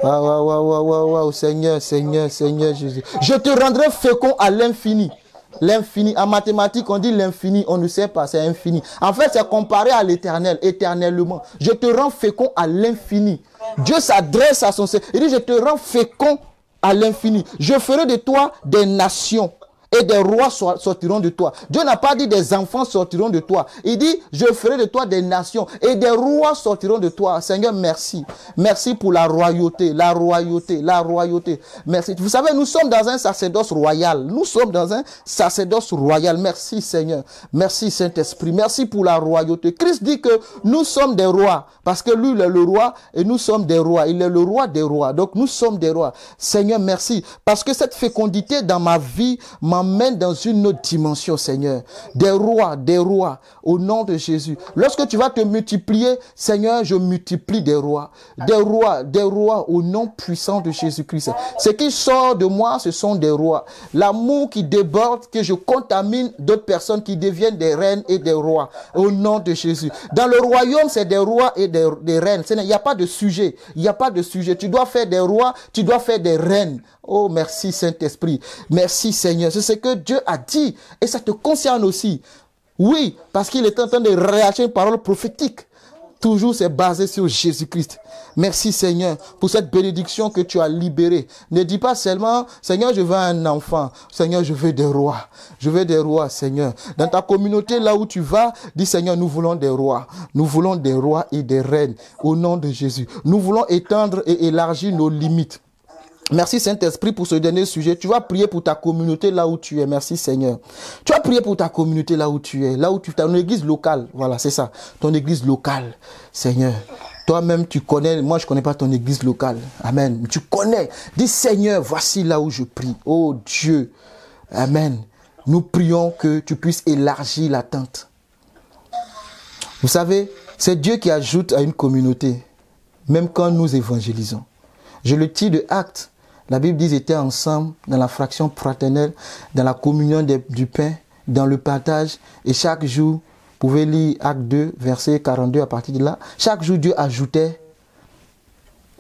wow, Seigneur, Jésus. Je te rendrai fécond à l'infini. L'infini, en mathématiques, on dit l'infini, on ne sait pas, c'est infini. En fait, c'est comparé à l'éternel, éternellement. Je te rends fécond à l'infini. Dieu s'adresse à son Seigneur. Il dit, je te rends fécond à l'infini. Je ferai de toi des nations. Et des rois sortiront de toi. Dieu n'a pas dit des enfants sortiront de toi. Il dit, je ferai de toi des nations. Et des rois sortiront de toi. Seigneur, merci. Merci pour la royauté, la royauté, la royauté. Merci. Vous savez, nous sommes dans un sacerdoce royal. Nous sommes dans un sacerdoce royal. Merci, Seigneur. Merci, Saint-Esprit. Merci pour la royauté. Christ dit que nous sommes des rois. Parce que lui, il est le roi et nous sommes des rois. Il est le roi des rois. Donc, nous sommes des rois. Seigneur, merci. Parce que cette fécondité dans ma vie m'emmène dans une autre dimension, Seigneur. Des rois, au nom de Jésus. Lorsque tu vas te multiplier, Seigneur, je multiplie des rois, au nom puissant de Jésus-Christ. Ce qui sort de moi, ce sont des rois. L'amour qui déborde, que je contamine d'autres personnes qui deviennent des reines et des rois, au nom de Jésus. Dans le royaume, c'est des rois et des reines. Il n'y a pas de sujet. Il n'y a pas de sujet. Tu dois faire des rois, tu dois faire des reines. Oh, merci Saint-Esprit. Merci Seigneur. C'est ce que Dieu a dit. Et ça te concerne aussi. Oui, parce qu'il est en train de réagir une parole prophétique. Toujours c'est basé sur Jésus-Christ. Merci Seigneur pour cette bénédiction que tu as libérée. Ne dis pas seulement, Seigneur, je veux un enfant. Seigneur, je veux des rois. Je veux des rois, Seigneur. Dans ta communauté, là où tu vas, dis Seigneur, nous voulons des rois. Nous voulons des rois et des reines au nom de Jésus. Nous voulons étendre et élargir nos limites. Merci Saint-Esprit pour ce dernier sujet. Tu vas prier pour ta communauté là où tu es. Merci Seigneur. Tu vas prier pour ta communauté là où tu es. Là où tu es. Ton église locale. Voilà, c'est ça. Ton église locale. Seigneur. Toi-même, tu connais. Moi, je ne connais pas ton église locale. Amen. Tu connais. Dis Seigneur, voici là où je prie. Oh Dieu. Amen. Nous prions que tu puisses élargir la tente. Vous savez, c'est Dieu qui ajoute à une communauté. Même quand nous évangélisons. Je le tire de Actes. La Bible dit qu'ils étaient ensemble dans la fraction fraternelle, dans la communion du pain, dans le partage. Et chaque jour, vous pouvez lire Actes 2, verset 42 à partir de là. Chaque jour, Dieu ajoutait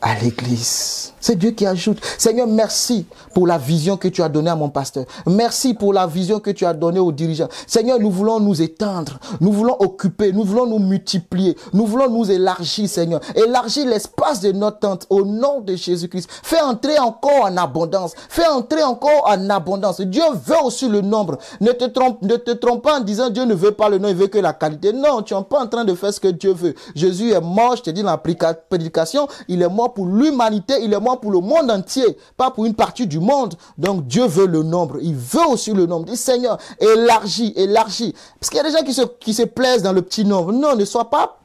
à l'église. C'est Dieu qui ajoute. Seigneur, merci pour la vision que tu as donnée à mon pasteur. Merci pour la vision que tu as donnée aux dirigeants. Seigneur, nous voulons nous étendre. Nous voulons occuper. Nous voulons nous multiplier. Nous voulons nous élargir, Seigneur. Élargir l'espace de notre tente au nom de Jésus-Christ. Fais entrer encore en abondance. Fais entrer encore en abondance. Dieu veut aussi le nombre. Ne te trompe pas en disant Dieu ne veut pas le nombre, il veut que la qualité. Non, tu n'es pas en train de faire ce que Dieu veut. Jésus est mort, je te dis dans la prédication, il est mort pour l'humanité, il est mort pour le monde entier, pas pour une partie du monde. Donc Dieu veut le nombre, il veut aussi le nombre. Dis Seigneur, élargis. Parce qu'il y a des gens qui se plaisent dans le petit nombre. Non, ne sois pas.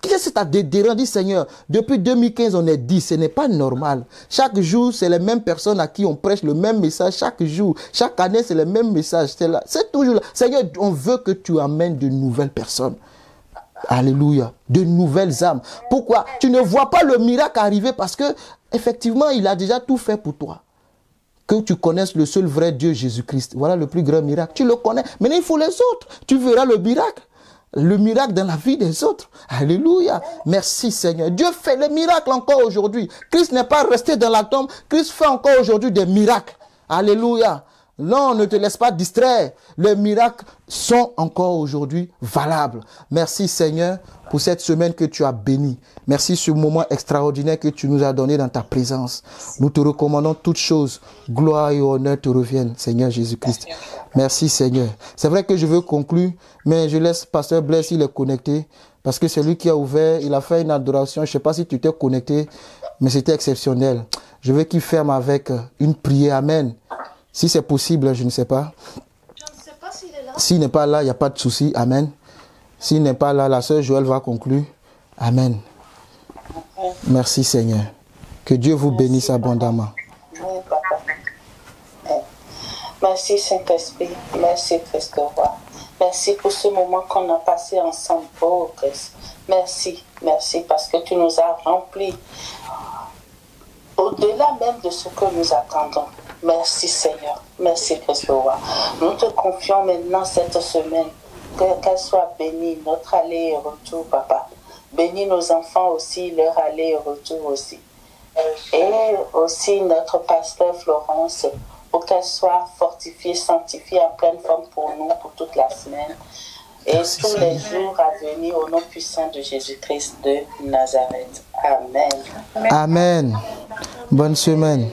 Qu'est-ce que tu as dérange? Dis Seigneur, depuis 2015 on est 10, ce n'est pas normal. Chaque jour c'est les mêmes personnes à qui on prêche le même message chaque jour. Chaque année c'est le même message. C'est toujours là. Seigneur, on veut que tu amènes de nouvelles personnes. Alléluia. De nouvelles âmes. Pourquoi? Tu ne vois pas le miracle arriver parce que, effectivement, il a déjà tout fait pour toi. Que tu connaisses le seul vrai Dieu, Jésus-Christ. Voilà le plus grand miracle. Tu le connais. Maintenant, il faut les autres. Tu verras le miracle. Le miracle dans la vie des autres. Alléluia. Merci Seigneur. Dieu fait les miracles encore aujourd'hui. Christ n'est pas resté dans la tombe. Christ fait encore aujourd'hui des miracles. Alléluia. Non, ne te laisse pas distraire. Les miracles sont encore aujourd'hui valables. Merci Seigneur pour cette semaine que tu as bénie. Merci ce moment extraordinaire que tu nous as donné dans ta présence. Nous te recommandons toutes choses. Gloire et honneur te reviennent, Seigneur Jésus-Christ. Merci Seigneur. C'est vrai que je veux conclure, mais je laisse Pasteur Blaise, il est connecté. Parce que c'est lui qui a ouvert, il a fait une adoration. Je ne sais pas si tu t'es connecté, mais c'était exceptionnel. Je veux qu'il ferme avec une prière. Amen. Si c'est possible, je ne sais pas. Je ne sais pas s'il est là. S'il n'est pas là, il n'y a pas de souci. Amen. S'il n'est pas là, la sœur Joël va conclure. Amen. Merci Seigneur. Que Dieu vous bénisse abondamment. Merci Saint-Esprit. Merci Christ roi. Merci pour ce moment qu'on a passé ensemble, oh Christ. Merci, merci parce que tu nous as remplis au-delà même de ce que nous attendons. Merci Seigneur, merci Christ roi. Nous te confions maintenant cette semaine, qu'elle soit bénie, notre aller et retour, Papa. Bénis nos enfants aussi, leur aller et retour aussi. Et aussi notre pasteur Florence, pour qu'elle soit fortifiée, sanctifiée, en pleine forme pour nous, pour toute la semaine. Et merci, tous les jours à venir, au nom puissant de Jésus-Christ de Nazareth. Amen. Amen. Bonne semaine.